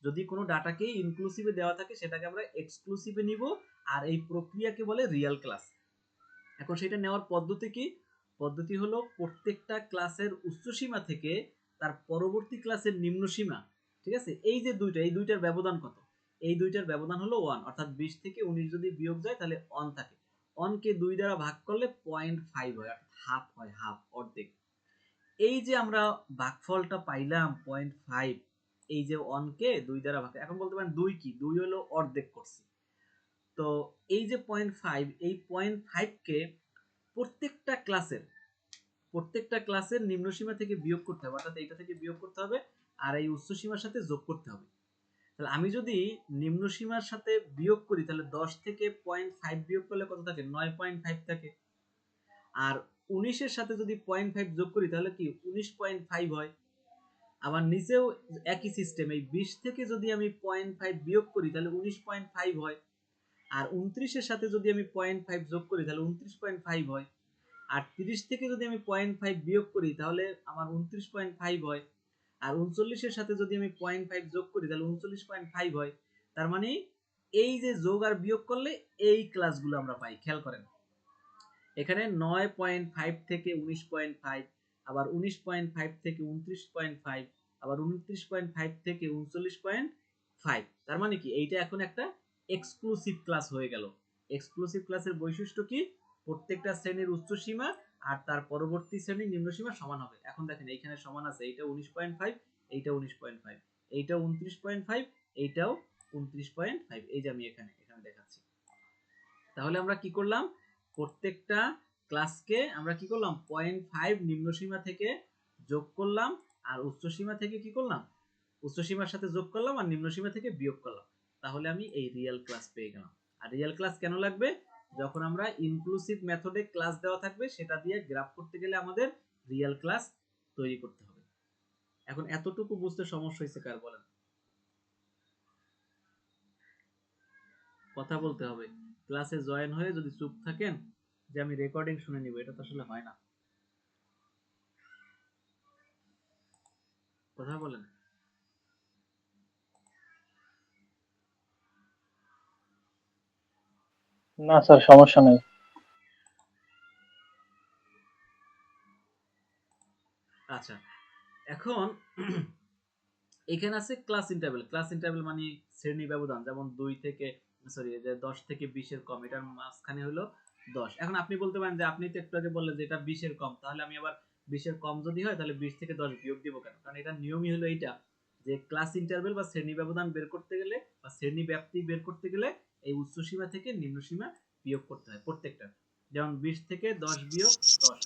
যদি কোনো ডাটাকে ইনক্লুসিভে দেওয়া থাকে সেটাকে আমরা এক্সক্লুসিভে নিব, আর এই প্রক্রিয়াকে বলে রিয়েল ক্লাস। এখন সেটা নেওয়ার পদ্ধতি কি? পদ্ধতি হলো প্রত্যেকটা ক্লাসের উচ্চসীমা থেকে তার পরবর্তী ক্লাসের নিম্নসীমা, ঠিক আছে, এই যে দুইটা, এই দুইটার ব্যবধান কত? এই দুইটার ব্যবধান হলো 1, অর্থাৎ 20 থেকে 19 যদি বিয়োগ যায় তাহলে অন থাকে। অনকে 2 দ্বারা ভাগ করলে 0.5 হয়, অর্থাৎ হাফ হয়, হাফ, অর্ধেক। এই যে আমরা ভাগফলটা পাইলাম 0.5, এই যে অনকে 2 দ্বারা ভাগ, এখন বলতে পারেন 2 কি? 2 হলো অর্ধেক করছি। তো এই যে 0.5, এই 0.5 কে প্রত্যেকটা ক্লাসের নিম্নসীমা থেকে বিয়োগ করতে হবে, অর্থাৎ এইটা থেকে বিয়োগ করতে হবে আর এই উচ্চসীমার সাথে যোগ করতে হবে। তাহলে আমি যদি নিম্নসীমার সাথে বিয়োগ করি তাহলে 10 থেকে 0.5 বিয়োগ করলে কত থাকে? 9.5 থাকে। আর 19 এর সাথে যদি 0.5 যোগ করি তাহলে কি 19.5 হয়। আবার নিচেও একই সিস্টেম, এই 20 থেকে যদি আমি 0.5 বিয়োগ করি তাহলে 19.5 হয়। আর 29 এর সাথে যদি আমি 0.5 যোগ করি তাহলে 29.5 হয়। আর 30 থেকে যদি আমি 0.5 বিয়োগ করি তাহলে আমার 29.5 হয়। আর 39 এর সাথে যদি আমি 0.5 যোগ করি তাহলে 39.5 হয়। তার মানে এই যে যোগ আর বিয়োগ করলে এই ক্লাসগুলো আমরা পাই। খেয়াল করেন, এখানে 9.5 থেকে 19.5, আবার 19.5 থেকে 29.5, আবার 29.5 থেকে 39.5। তার মানে কি এইটা এখন একটা এক্সক্লুসিভ ক্লাস হয়ে গেল। এক্সক্লুসিভ ক্লাসের বৈশিষ্ট্য কি? প্রত্যেকটা শ্রেণীর উচ্চ সীমা আর তার পরবর্তী শ্রেণীর নিম্ন সীমা সমান হবে। এখন দেখেন এইখানে সমান আছে, এইটা 19.5, এইটা 19.5, এইটাও 29.5, এইটাও 29.5। এই যে আমি এখানে দেখাচ্ছি। তাহলে আমরা কি করলাম? প্রত্যেকটা ক্লাসকে আমরা কি করলাম? 0.5 নিম্নসীমা থেকে যোগ করলাম, আর উচ্চসীমা থেকে কি করলাম? উচ্চসীমার সাথে যোগ করলাম আর নিম্নসীমা থেকে বিয়োগ করলাম। তাহলে আমি এই রিয়েল ক্লাস পেয়ে গেলাম। আর রিয়েল ক্লাস কেন লাগবে? যখন আমরা ইনক্লুসিভ মেথডে ক্লাস দেওয়া থাকবে সেটা দিয়ে গ্রাফ করতে গেলে আমাদের রিয়েল ক্লাস তৈরি করতে হবে। এখন এতটুকু বুঝতে সমস্যা হয়েছে কার বলেন? কথা বলতে হবে। ক্লাসে জয়েন হয়ে যদি চুপ থাকেন যে আমি রেকর্ডিং শুনে নিব, এটা তো আসলে হয় না। কথা বলেন। না স্যার, সমস্যা নেই। আচ্ছা, এখন এখানে আছে ক্লাস ইন্টারভেল। ক্লাস ইন্টারভেল মানে শ্রেণী ব্যবধান, যেমন 2 থেকে সরি যে 10 থেকে 20 এর কম, এটার মাঝখানে হলো 10। এখন আপনি বলতে পারেন যে আপনি তো একটু আগে বললেন যে এটা 20 এর কম, তাহলে আমি আবার 20 এর কম যদি হয় তাহলে 20 থেকে 10 বিয়োগ দিব কেন? কারণ এটা নিয়মই হলো এইটা, যে ক্লাস ইন্টারভেল বা শ্রেণী ব্যবধান বের করতে গেলে বা শ্রেণী ব্যাপ্তি বের করতে গেলে এই উচ্চ সীমা থেকে নিম্ন সীমা বিয়োগ করতে হয় প্রত্যেকটা। যেমন 20 থেকে 10 বিয়োগ 10,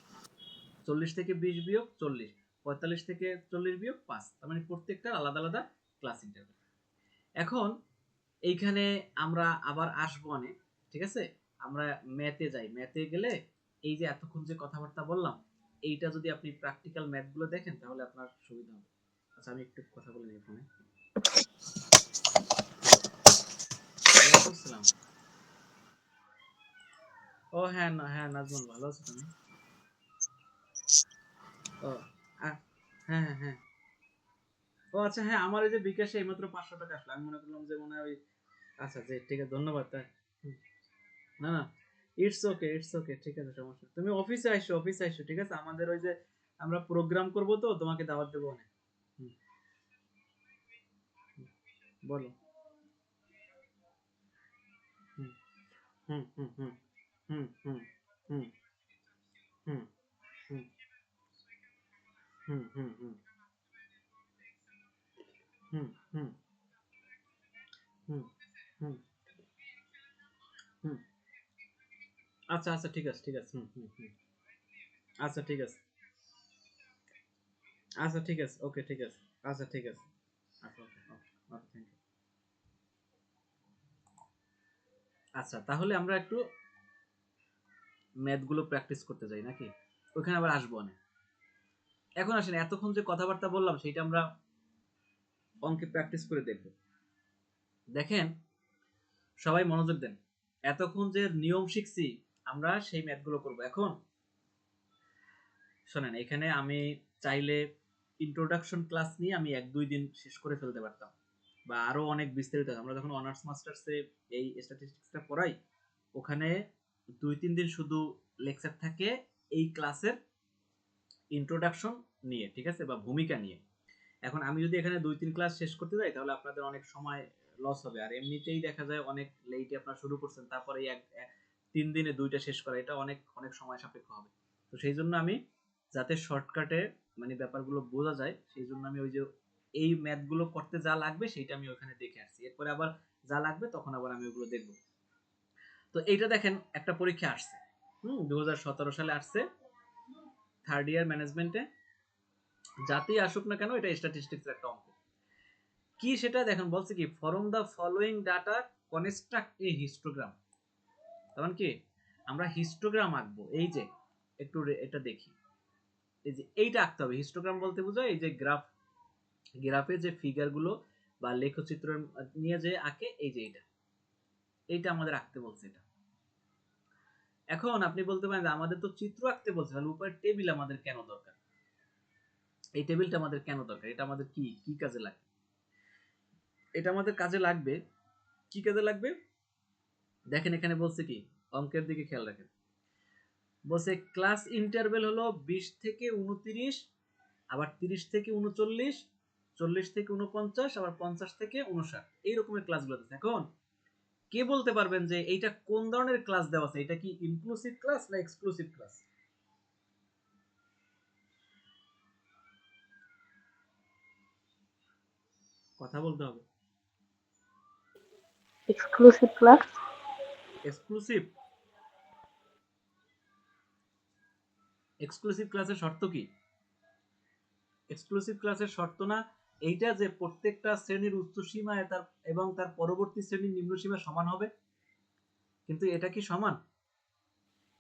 40 থেকে 20 বিয়োগ 40, 45 থেকে 40 বিয়োগ 5, তার মানে প্রত্যেকটা আলাদা আলাদা ক্লাস ইন্টারভেল। এখন এইখানে আমরা আবার আসবো অনেক, ঠিক আছে? আমরা ম্যাথে যাই। ম্যাথে গেলে এই যে এতক্ষণ যে কথাবার্তা বললাম, এইটা যদি আপনি প্র্যাকটিক্যাল ম্যাথ গুলো দেখেন তাহলে আপনার সুবিধা হবে। আচ্ছা, আমি একটু কথা বলে নিই ফোনে। ওয়ালাইকুম আসসালাম। ও হ্যাঁ, না হ্যাঁ নাজমুল, ভালো আছো তুমি? ও হ্যাঁ হ্যাঁ হ্যাঁ। ও আচ্ছা, হ্যাঁ আমার এই যে বিকাশে এইমাত্র 500 টাকা আসলো, আমি মনে করলাম যে মনে হয় ওই, আচ্ছা যে ঠিক আছে, ধন্যবাদ। তাই না না, ইটস ওকে, ইটস ওকে, ঠিক আছে, সমস্যা নেই। তুমি অফিসে আইসো, অফিসে আইসো, ঠিক আছে? আমাদের ওই যে আমরা প্রোগ্রাম করব, তো তোমাকে দাওয়াত দেবো অনেক। হুম, হুম, বলো। হুম হুম হুম হুম হুম হুম হুম হুম হুম হুম হুম হুম হুম হুম হুম হুম হুম। আচ্ছা আচ্ছা, ঠিক আছে, ঠিক আছে। হুম হুম হুম। আচ্ছা ঠিক আছে, আচ্ছা ঠিক আছে, ওকে ঠিক আছে। আচ্ছা ঠিক আছে। আচ্ছা ওকে ওকে ওকে, থ্যাংক ইউ। আচ্ছা, তাহলে আমরা একটু ম্যাথ গুলো প্র্যাকটিস করতে যাই নাকি? ওখানে আবার আসবো অনেক। এখন আসেন, এতক্ষণ যে কথাবার্তা বললাম সেটা আমরা অঙ্কে প্র্যাকটিস করে দেখব। দেখেন, সবাই মনোযোগ দেন। এতক্ষণ যে নিয়ম শিখছি আমরা সেই ম্যাথগুলো করব। এখন শোনেন, এখানে আমি চাইলে ইন্ট্রোডাকশন ক্লাস নিয়ে আমি 1-2 দিন শেষ করে ফেলতে পারতাম, বা আরো অনেক বিস্তারিত। আমরা যখন অনার্স মাস্টার্সে এই স্ট্যাটিস্টিক্সটা পড়াই, ওখানে 2-3 দিন শুধু লেকচার থাকে এই ক্লাসের ইন্ট্রোডাকশন নিয়ে, ঠিক আছে, বা ভূমিকা নিয়ে। এখন আমি যদি এখানে 2-3 ক্লাস শেষ করতে যাই তাহলে আপনাদের অনেক সময় লস হবে। আর এমনিতেই দেখা যায় অনেক লেটে আপনারা শুরু করছেন, তারপরে 3 দিনে 2টা শেষ করা এটা অনেক অনেক সময় সাপেক্ষ হবে। তো সেই জন্য আমি, যাতে শর্টকাটে মানে ব্যাপারগুলো বোঝা যায়, সেই জন্য আমি ওই যে এই ম্যাথগুলো করতে যা লাগবে সেইটা আমি ওখানে দেখে আসছি। এরপরে আবার যা লাগবে তখন আবার আমি ওগুলো দেখব। তো এইটা দেখেন, একটা পরীক্ষা আসছে, 2017 সালে আসছে, থার্ড ইয়ার ম্যানেজমেন্টে। যাতেই আসুক না কেন, এটা স্ট্যাটিস্টিক্স একটা অঙ্ক। কি সেটা দেখেন, বলছে কি, from the following data construct a histogram. তখন কি আমরা হিস্টোগ্রাম আঁকবো, এই যে একটু এটা দেখি, এই যে এইটা আঁকতে হবে। হিস্টোগ্রাম বলতে বোঝায় এই যে গ্রাফ, গ্রাফে যে ফিগার গুলো বা লেখচিত্র নিয়ে যে আঁকে, এই যে এইটা, এইটা আমাদের আঁকতে বলছে এটা। এখন আপনি বলতে পারেন যে আমাদের তো চিত্র আঁকতে বলছে, তাহলে উপরে টেবিল আমাদের কেন দরকার? এই টেবিলটা আমাদের কেন দরকার? এটা আমাদের কি কি কাজে লাগবে? এটা আমাদের কাজে লাগবে, কি কাজে লাগবে দেখেন, এখানে বলছে কি, অঙ্কের দিকে খেয়াল রাখেন। বলছে ক্লাস ইন্টারভেল হলো 20 থেকে 29, আবার 30 থেকে 39, 40 থেকে 49, আবার 50 থেকে 59, এই রকমের ক্লাসগুলো আছে। এখন কে বলতে পারবেন যে এইটা কোন ধরনের ক্লাস দেওয়া আছে? এটা কি ইনক্লুসিভ ক্লাস না এক্সক্লুসিভ ক্লাস? কথা বলতে হবে। Exclusive class. এক্সক্লুসিভ, এক্সক্লুসিভ ক্লাসের শর্ত কি? এক্সক্লুসিভ ক্লাসের শর্ত না এইটা যে প্রত্যেকটা শ্রেণীর উচ্চ সীমা তার এবং তার পরবর্তী শ্রেণীর নিম্ন সীমা সমান হবে? কিন্তু এটা কি সমান?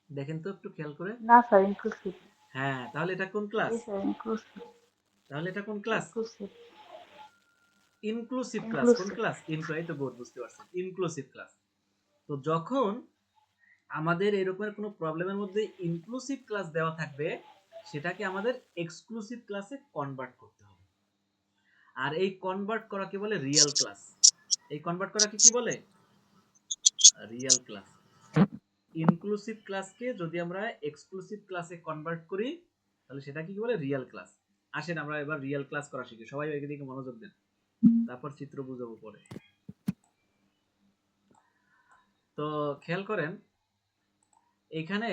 দেখেন তো একটু খেয়াল করে। না স্যার, ইনক্লুসিভ। হ্যাঁ, তাহলে এটা কোন ক্লাস? জি স্যার, ইনক্লুসিভ। তাহলে এটা কোন ক্লাস? ইনক্লুসিভ। Inclusive class. কোন ইনক্লুসিভ। ক্লাস? এই তো গুড, বুঝতে পারছেন, ইনক্লুসিভ ক্লাস। তো যখন আমাদের এরকমের কোনো প্রবলেমের মধ্যে ইনক্লুসিভ ক্লাস দেওয়া থাকবে, সেটাকে আমাদের এক্সক্লুসিভ ক্লাসে কনভার্ট করতে হবে। আর এই কনভার্ট করাকে বলে রিয়েল ক্লাস। এই কনভার্ট করাকে কি বলে? Real class. ইনক্লুসিভ ক্লাসকে যদি আমরা এক্সক্লুসিভ ক্লাসে কনভার্ট করি, তাহলে সেটাকে কি বলে? Real class. আসেন আমরা এবার রিয়েল ক্লাস করা শিখি। সবাই এদিকে মনোযোগ দেন, তারপর চিত্র বুঝাবো পরে। তো খেয়াল করেন, এখানে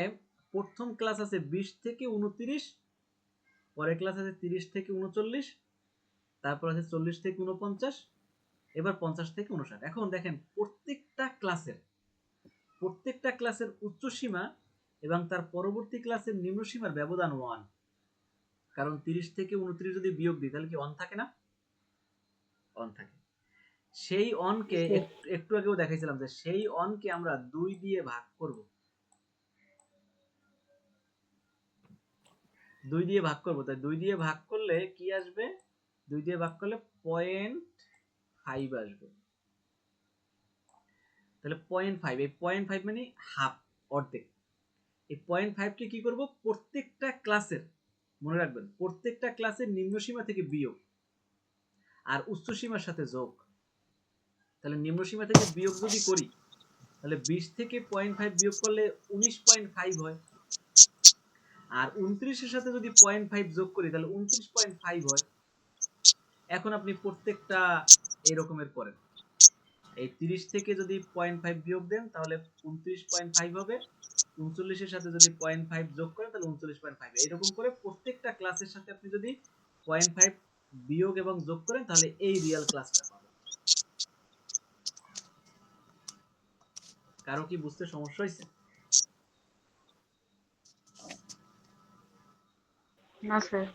প্রথম ক্লাস আছে 20 থেকে 29, পরের ক্লাস আছে 30 থেকে 39, তারপর আছে 40 থেকে 49, এবার 50 থেকে 59। এখন দেখেন প্রত্যেকটা ক্লাসের উচ্চ সীমা এবং তার পরবর্তী ক্লাসের নিম্ন সীমার ব্যবধান 1। কারণ 30 থেকে 29 যদি বিয়োগ দিই তাহলে কি অন থাকে না? অন থাকে। সেই অনকে একটু আগেও দেখাইছিলাম যে সেই অনকে আমরা 2 দিয়ে ভাগ করব। 2 দিয়ে ভাগ করব, তাই 2 দিয়ে ভাগ করলে কি আসবে? 2 দিয়ে ভাগ করলে 0.5 আসবে। তাহলে 0.5, এই 0.5 মানে হাফ, অর্ধেক। এই 0.5 কে কি করব? প্রত্যেকটা ক্লাসের, মনে রাখবেন, প্রত্যেকটা ক্লাসের নিম্ন সীমা থেকে বিয়োগ আর উচ্চ সীমার সাথে যোগ। তাহলে নিম্ন সীমা থেকে বিয়োগ যদি করি, তাহলে 20 থেকে 0.5 বিয়োগ করলে 19.5 হয়। আর 29 এর সাথে যদি 0.5 যোগ করি তাহলে 29.5 হয়। এখন আপনি প্রত্যেকটা এই রকমের করেন। এই 30 থেকে যদি 0.5 বিয়োগ দেন তাহলে 29.5 হবে। 39 এর সাথে যদি 0.5 যোগ করেন তাহলে 39.5। এইরকম করে প্রত্যেকটা ক্লাসের সাথে আপনি যদি 0.5 বিয়োগ এবং যোগ করেন তাহলে এই রিয়েল ক্লাসটা পাবেন। কারো কি বুঝতে সমস্যা হয়েছে? না স্যার।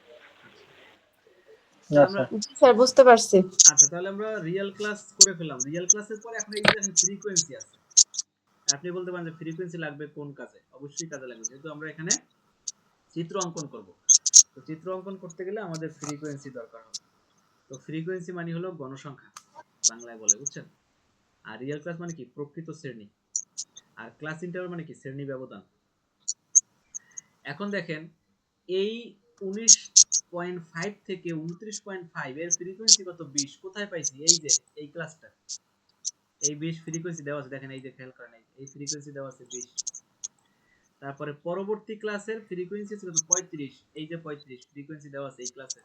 তাহলে আমরা জি স্যার, বুঝতে পারছি। আচ্ছা, তাহলে আমরা রিয়েল ক্লাস করে ফেললাম। রিয়েল ক্লাসের পরে এখন এই যে দেখেন ফ্রিকোয়েন্সি আছে। আপনি বলতে পারেন যে ফ্রিকোয়েন্সি লাগবে কোন কাজে? অবশ্যই কাজে লাগবে, যেহেতু আমরা এখানে চিত্র অঙ্কন করব। তো চিত্র অঙ্কন করতে গেলে আমাদের ফ্রিকোয়েন্সি দরকার হবে। তো ফ্রিকোয়েন্সি মানে হলো গণসংখ্যা, বাংলায় বলে, বুঝছেন? আর রিয়েল ক্লাস মানে কি? প্রকৃত শ্রেণী। আর ক্লাস ইন্টারভাল মানে কি? শ্রেণী ব্যবধান। এখন দেখেন, এই 19.5 থেকে 29.5 এর ফ্রিকোয়েন্সি কত? 20। কোথায় পাইছি? এই যে এই ক্লাসটা, এই 20 ফ্রিকোয়েন্সি দেওয়া আছে। দেখেন এই যে, খেয়াল করেন, এই ফ্রিকোয়েন্সি দেওয়া আছে 20। তারপরে পরবর্তী ক্লাসের ফ্রিকোয়েন্সি ছিল 35, এই যে 35 ফ্রিকোয়েন্সি দেওয়া আছে এই ক্লাসে।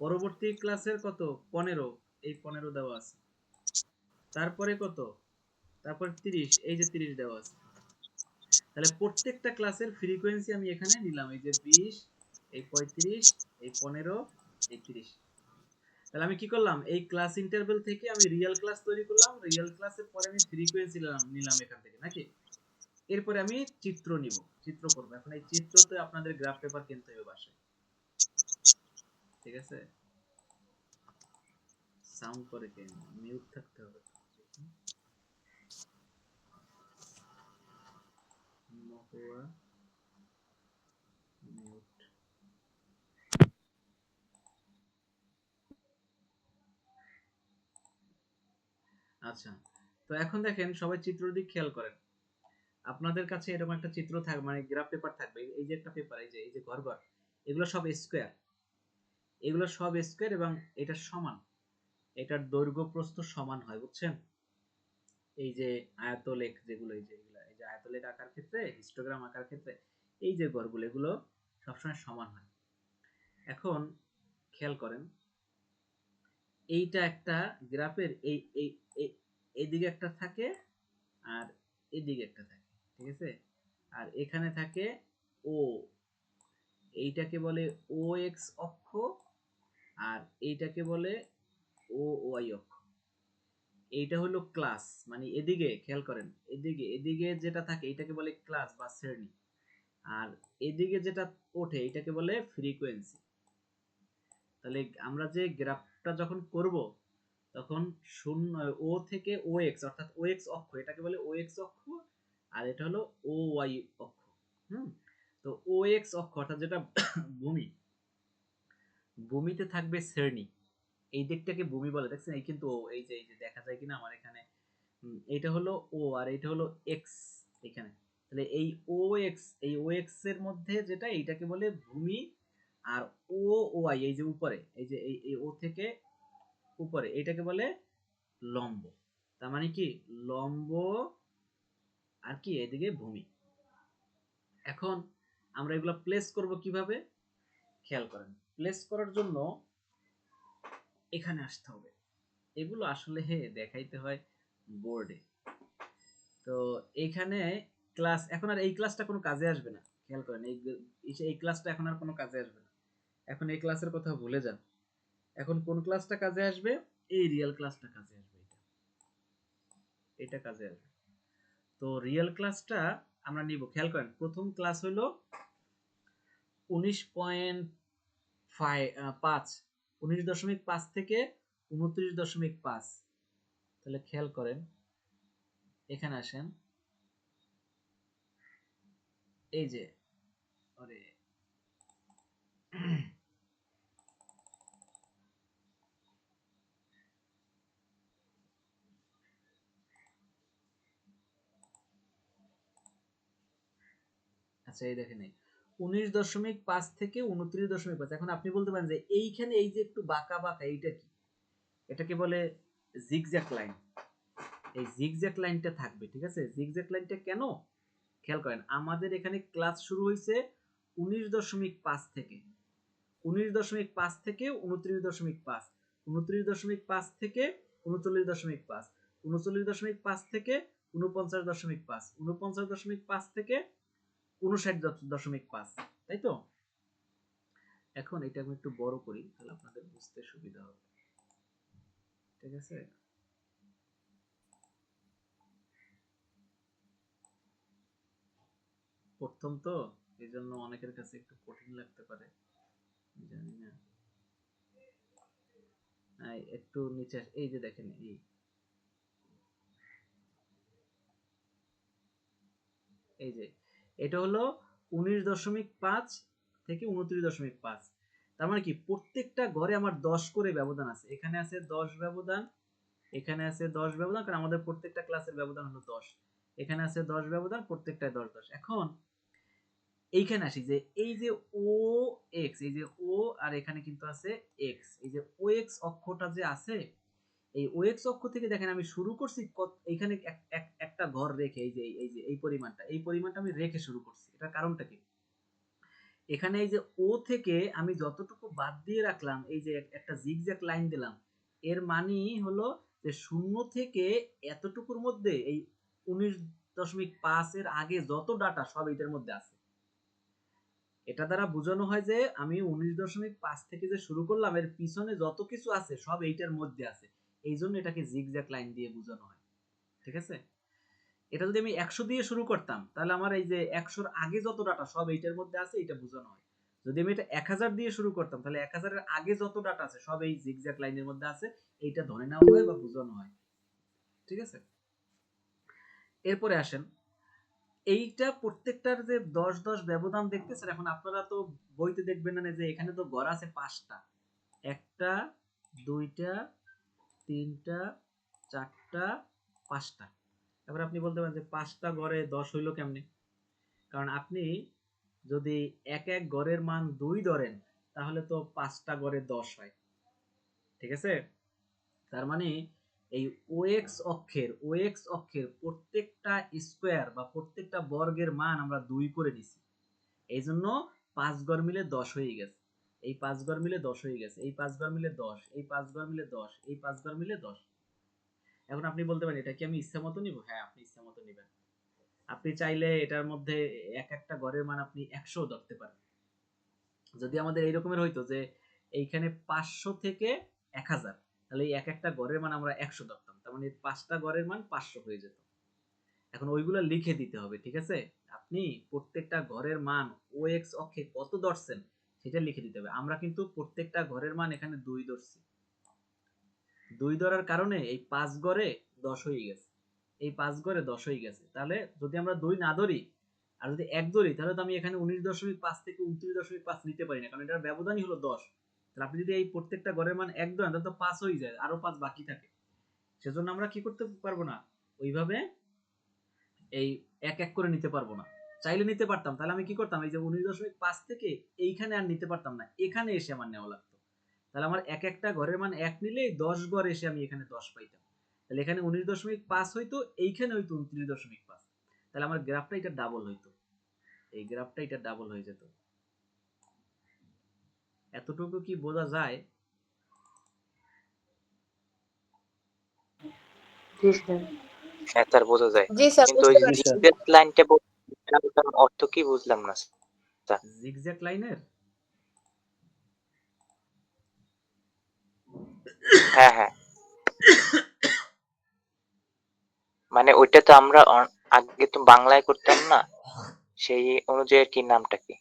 পরবর্তী ক্লাসের কত? 15, এই 15 দেওয়া আছে। তারপরে কত? তারপর 30, এই যে 30 দেওয়া আছে। তাহলে প্রত্যেকটা ক্লাসের ফ্রিকোয়েন্সি আমি এখানে নিলাম, এই যে 20, এই 35, এই 15, এই 30। তাহলে আমি কি করলাম? এই ক্লাস ইন্টারভ্যাল থেকে আমি রিয়েল ক্লাস তৈরি করলাম। রিয়েল ক্লাসের পরে আমি ফ্রিকোয়েন্সি নিলাম এখান থেকে, নাকি? এরপরে আমি চিত্র নিব, চিত্র করব। এখন এই চিত্রতে আপনাদের গ্রাফ পেপার কিনতে হবে বাসায়, ঠিক আছে? সাউন্ড করে কেন? মিউট থাকতে হবে। মহুয়া মিউট। আচ্ছা, তো এখন দেখেন সবাই চিত্রের দিক খেয়াল করেন। আপনাদের কাছে এরকম একটা চিত্র থাকবে, মানে গ্রাফ পেপার থাকবে। এই যে একটা পেপার, এই যে ঘর ঘর, এগুলো সব স্কোয়ার। এগুলো সব স্কোয়ার এবং এটা সমান। এটার দৈর্ঘ্য প্রস্থ সমান হয়, বুঝছেন? এই যে আয়তলেখ যেগুলো, এই যে এগুলো, এই যে আয়তলেখ আঁকার ক্ষেত্রে, হিস্টোগ্রাম আঁকার ক্ষেত্রে এই যে ঘরগুলো, এগুলো সবসময় সমান হয়। এখন খেয়াল করেন, এইটা একটা গ্রাফের এই এই এইদিকে একটা থাকে আর এদিকে একটা থাকে, ঠিক আছে? আর এখানে থাকে ও, এইটাকে বলে ও এক্স অক্ষ, আর এইটাকে বলে ও ওয়াই অক্ষ। এইটা হলো ক্লাস, মানে এদিকে খেয়াল করেন, এদিকে যেটা থাকে এটাকে বলে ক্লাস বা শ্রেণী, আর এদিকে যেটা ওঠে এটাকে বলে ফ্রিকোয়েন্সি। তাহলে আমরা যে গ্রাফটা যখন করব তখন শূন্য, ও থেকে ও এক্স, অর্থাৎ ও এক্স অক্ষ, এটাকে বলে ও এক্স অক্ষ, আর এটা হলো ও ওয়াই অক্ষ। তো ও এক্স অক্ষ অর্থাৎ যেটা ভূমি, ভূমিতে থাকবে শ্রেণী, এই দিকটাকে ভূমি বলে। দেখছেন এই কিন্তু এই যে দেখা যায় কিনা আমার এখানে, এইটা হলো ও আর এইটা হলো এক্স এখানে। তাহলে এই ও এক্স এর মধ্যে যেটা এইটাকে বলে ভূমি, আর ও ওয়াই এই যে উপরে এই যে এই ও থেকে উপরে এটাকে বলে লম্ব। তার মানে কি লম্ব আর কি এদিকে ভূমি। এখন আমরা এগুলো প্লেস করব কিভাবে খেয়াল করেন। প্লেস করার জন্য এখানে আসতে হবে, এগুলো আসলে দেখাইতে হয় বোর্ডে। তো এইখানে ক্লাস, এখন আর এই ক্লাসটা কোনো কাজে আসবে না, খেয়াল করেন এই ক্লাসটা এখন আর কোনো কাজে আসবে না, এখন এই ক্লাসের কথা ভুলে যান। এখন কোন ক্লাসটা কাজে আসবে, এই রিয়েল ক্লাসটা কাজে আসবে, এটা কাজে আসবে। তো রিয়েল ক্লাসটা আমরা নিব, খেয়াল করেন প্রথম ক্লাস হলো 19.5 19.5 থেকে 29.5। তাহলে খেয়াল করেন এখানে আসেন, এই যে আরে আচ্ছা এই দেখেন এই 19.5 থেকে 29.5। এখন আপনি বলতে পারেন যে এইখানে এই যে একটু বাঁকা বাঁকা এইটা কি, এটাকে বলে জিগজ্যাগ লাইন। এই জিগজ্যাগ লাইনটা থাকবে, ঠিক আছে। জিগজ্যাগ লাইনটা কেন, খেয়াল করেন আমাদের এখানে ক্লাস শুরু হয়েছে 19.5 থেকে, 19.5 থেকে 29.5, 29.5 থেকে 39.5, 39.5 থেকে 49.5, 49.5 থেকে 59.5, তাই তো। এখন এটা আমি একটু বড় করি তাহলে আপনাদের বুঝতে সুবিধা হবে, ঠিক আছে। প্রথম তো এই জন্য অনেকের কাছে একটু কঠিন লাগতে পারে, জানি না। একটু নিচে এই যে দেখেন এই যে এটা হলো 19.5 থেকে 29.5। তার মানে কি প্রত্যেকটা ঘরে আমার 10 করে ব্যবধান আছে, এখানে আছে 10 ব্যবধান, এখানে আছে 10 ব্যবধান, কারণ আমাদের প্রত্যেকটা ক্লাসের ব্যবধান হলো 10। এখানে আছে 10 ব্যবধান, প্রত্যেকটায় 10 10। এখন এইখানে আসি যে এই যে ও এক্স, এই যে ও আর এখানে কিন্তু আছে এক্স, এই যে ও এক্স অক্ষটা যে আছে, এই ও এক্স অক্ষ থেকে দেখেন আমি শুরু করছি এইখানে একটা ঘর রেখে, এই যে এই পরিমাণটা আমি রেখে শুরু করছি। এটার কারণটা কি, এখানে এই যে ও থেকে আমি যতটুকু বাদ দিয়ে রাখলাম, এই যে একটা জিগজ্যাগ লাইন দিলাম, এর মানে হলো যে 0 থেকে এতটুকুর মধ্যে এই 19.5 এর আগে যত ডাটা সব এটার মধ্যে আছে। এটা দ্বারা বোঝানো হয় যে আমি 19.5 থেকে যে শুরু করলাম এর পিছনে যত কিছু আছে সব এইটার মধ্যে আছে, এই জন্য এটাকে জিগজ্যাগ লাইন দিয়ে বোঝানো হয়, ঠিক আছে। এটা যদি আমি 100 দিয়ে শুরু করতাম তাহলে আমার এই যে 100 এর আগে যত ডাটা সব এইটার মধ্যে আছে, এটা বোঝানো হয়। যদি আমি এটা 1000 দিয়ে শুরু করতাম তাহলে 1000 এর আগে যত ডাটা আছে সব এই জিগজ্যাগ লাইনের মধ্যে আছে, এইটা ধরে নেওয়া হয় বা বোঝানো হয়, ঠিক আছে। এরপরে আসেন, এইটা প্রত্যেকটার যে 10 10 ব্যবধান দেখতেছেন, এখন আপনারা তো বইতে দেখবেন না যে এখানে তো ঘর আছে 5টা, 1টা 2টা 3টা 4টা 5টা। এবার আপনি বলতে পারেন যে 5টা ঘরে 10 হইলো কেমনে, কারণ আপনি যদি এক এক গড়ের মান 2 ধরেন তাহলে তো 5টা গড়ে 10 হয়, ঠিক আছে। তার মানে এই ও এক্স অক্ষের প্রত্যেকটা স্কোয়ার বা প্রত্যেকটা বর্গের মান আমরা 2 করে নিছি, এই জন্য 5 গড় মিলে 10 হয়ে গেছে, এই 5 গড় মিলে 10 হয়ে গেছে, এই 5 গড় মিলে 10, এই 5 গড় মিলে 10, এই 5 গড় মিলে 10। এখন আপনি বলতে পারেন এটা কি আমি ইচ্ছা মতো নিব, হ্যাঁ আপনি ইচ্ছা মতো নেবেন। আপনি চাইলে এটার মধ্যে এক একটা গড়ের মান আপনি 100 ধরতে পারেন। যদি আমাদের এই রকমের হইতো যে এইখানে 500 থেকে 1000, তাহলে এই এক একটা গড়ের মান আমরা 100 ধরতাম, তার মানে 5টা গড়ের মান 500 হয়ে যেত। এখন ওইগুলো লিখে দিতে হবে, ঠিক আছে। আপনি প্রত্যেকটা ঘরের মান ও এক্স অক্ষে কত ধরছেন সেটা লিখে দিতে হবে। আমরা কিন্তু প্রত্যেকটা ঘরের মান এখানে 2 ধরছি, 2 ধরার কারণে এই 5 গড়ে 10 হয়ে গেছে, এই 5 গড়ে 10 হয়ে গেছে। তাহলে যদি আমরা 2 না ধরি আর যদি 1 ধরি তাহলে তো আমি এখানে 19.5 থেকে 29.5 নিতে পারি না, কারণ এটার ব্যবধানই হলো 10। তাহলে আপনি যদি এই প্রত্যেকটা ঘরের মান 1 ধরেন তাহলে তো 5 হয়ে যায়, আরো 5 বাকি থাকে, সেজন্য আমরা কি করতে পারবো না, ওইভাবে এই এক এক করে নিতে পারবো না। চাইলে নিতে পারতাম, তাহলে আমি কি করতাম, এই যে 19.5 থেকে এইখানে আর নিতে পারতাম না, এখানে এসে আমার নেওয়া লাগতো। তাহলে আমার এক একটা ঘরের মান 1 নিলেই 10 ঘর এসে আমি এখানে 10 পাইতাম। তাহলে এখানে 19.5 হইতো, এইখানে হইতো 29.5। তাহলে আমার গ্রাফটা এটা ডাবল হইতো, এই গ্রাফটা এটা ডাবল হয়ে যেত। এতটুকু কি বোঝা যায়? জি স্যার। হ্যাঁ স্যার বোঝা যায়, জি স্যার, কিন্তু ওই বুঝতে জি পারছি। স্যার। জিগজ্যাগ লাইনটা অর্থ কি বুঝলাম না স্যার। জিগজ্যাগ লাইনের হ্যাঁ হ্যাঁ, মানে ওইটা তো আমরা আগে তো বাংলায় করতাম না, সেই অনুযায়ী কি নামটা কি?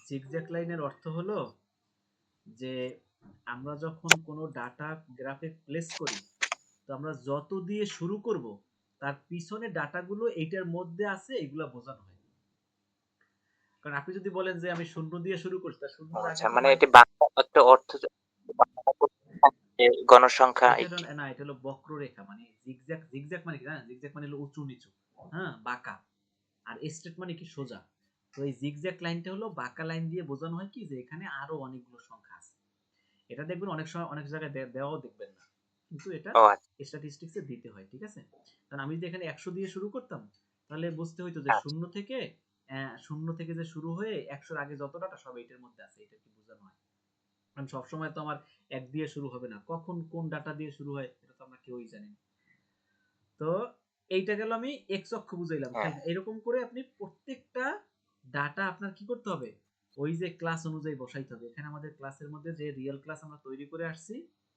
জিগজ্যাগ লাইনের অর্থ হলো যে আমরা যখন কোনো ডাটা গ্রাফে প্লেস করি, তো আমরা যত দিয়ে শুরু করব তার পিছনে ডাটাগুলো এইটার মধ্যে আছে, এগুলা বোঝানো হয়। কারণ আপনি যদি বলেন যে আমি শূন্য দিয়ে শুরু করছি, তার শূন্যর আগে আচ্ছা, তো মানে এটি বাংলা একটা অর্থ গণসংখ্যা এটা হলো না, এটা হলো বক্ররেখা। মানে জিগজ্যাগ, জিগজ্যাগ মানে কি জানেন? জিগজ্যাগ মানে হলো উঁচু নিচু, হ্যাঁ, বাঁকা। আর স্ট্রেট মানে কি, সোজা। তো এই জিগজ্যাগ লাইনটা হলো বাঁকা লাইন দিয়ে বোঝানো হয় কি, যে এখানে আরো অনেকগুলো সংখ্যা আছে। এটা দেখবেন অনেক সময় অনেক জায়গায় দেওয়াও দেখবেন না, কিন্তু এটা ও আচ্ছা স্ট্যাটিস্টিক্সে দিতে হয়, ঠিক আছে? কারণ আমি যদি এখানে 100 দিয়ে শুরু করতাম, তাহলে বুঝতে হইতো যে আচ্ছা। শূন্য থেকে যে শুরু হয়ে 100 এর আগে যত ডাটা সব এটার মধ্যে আছে, এটা কি বোঝানো হয়। কারণ সবসময় তো আমার 1 দিয়ে শুরু হবে না, কখন কোন ডাটা দিয়ে শুরু হয় এটা তো আমরা কেউই জানি না। তো এইটা গেল, আমি এক্স অক্ষ বুঝাইলাম। হ্যাঁ এরকম করে আপনি প্রত্যেকটা ডাটা আপনার কি করতে হবে, ওই যে ক্লাস অনুযায়ী বসাইতে হবে। এখানে আমাদের ক্লাসের মধ্যে যে রিয়েল ক্লাস আমরা তৈরি করে আসছি,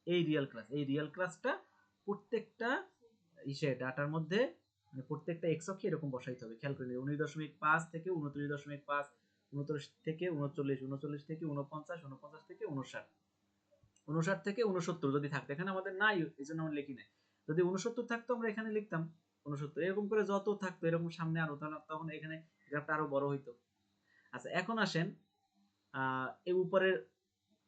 এই রিয়েল ক্লাসটা প্রত্যেকটা ডাটার মধ্যে, মানে প্রত্যেকটা এক্স অক্ষে এরকম বসাইতে হবে। খেয়াল করে 19.5 থেকে 29.5, 29 থেকে 39, 39 থেকে 49, 49 থেকে 59, 59 থেকে 69 যদি থাকতো, এখানে আমাদের নাই এই জন্য আমরা লিখি নাই। যদি 69 থাকতো আমরা এখানে লিখতাম 69, এরকম করে যত থাকতো এরকম সামনে আরো, তাহলে তখন এখানে গ্রাফটা আরো বড় হইতো। আচ্ছা, এখন আসেন এই উপরের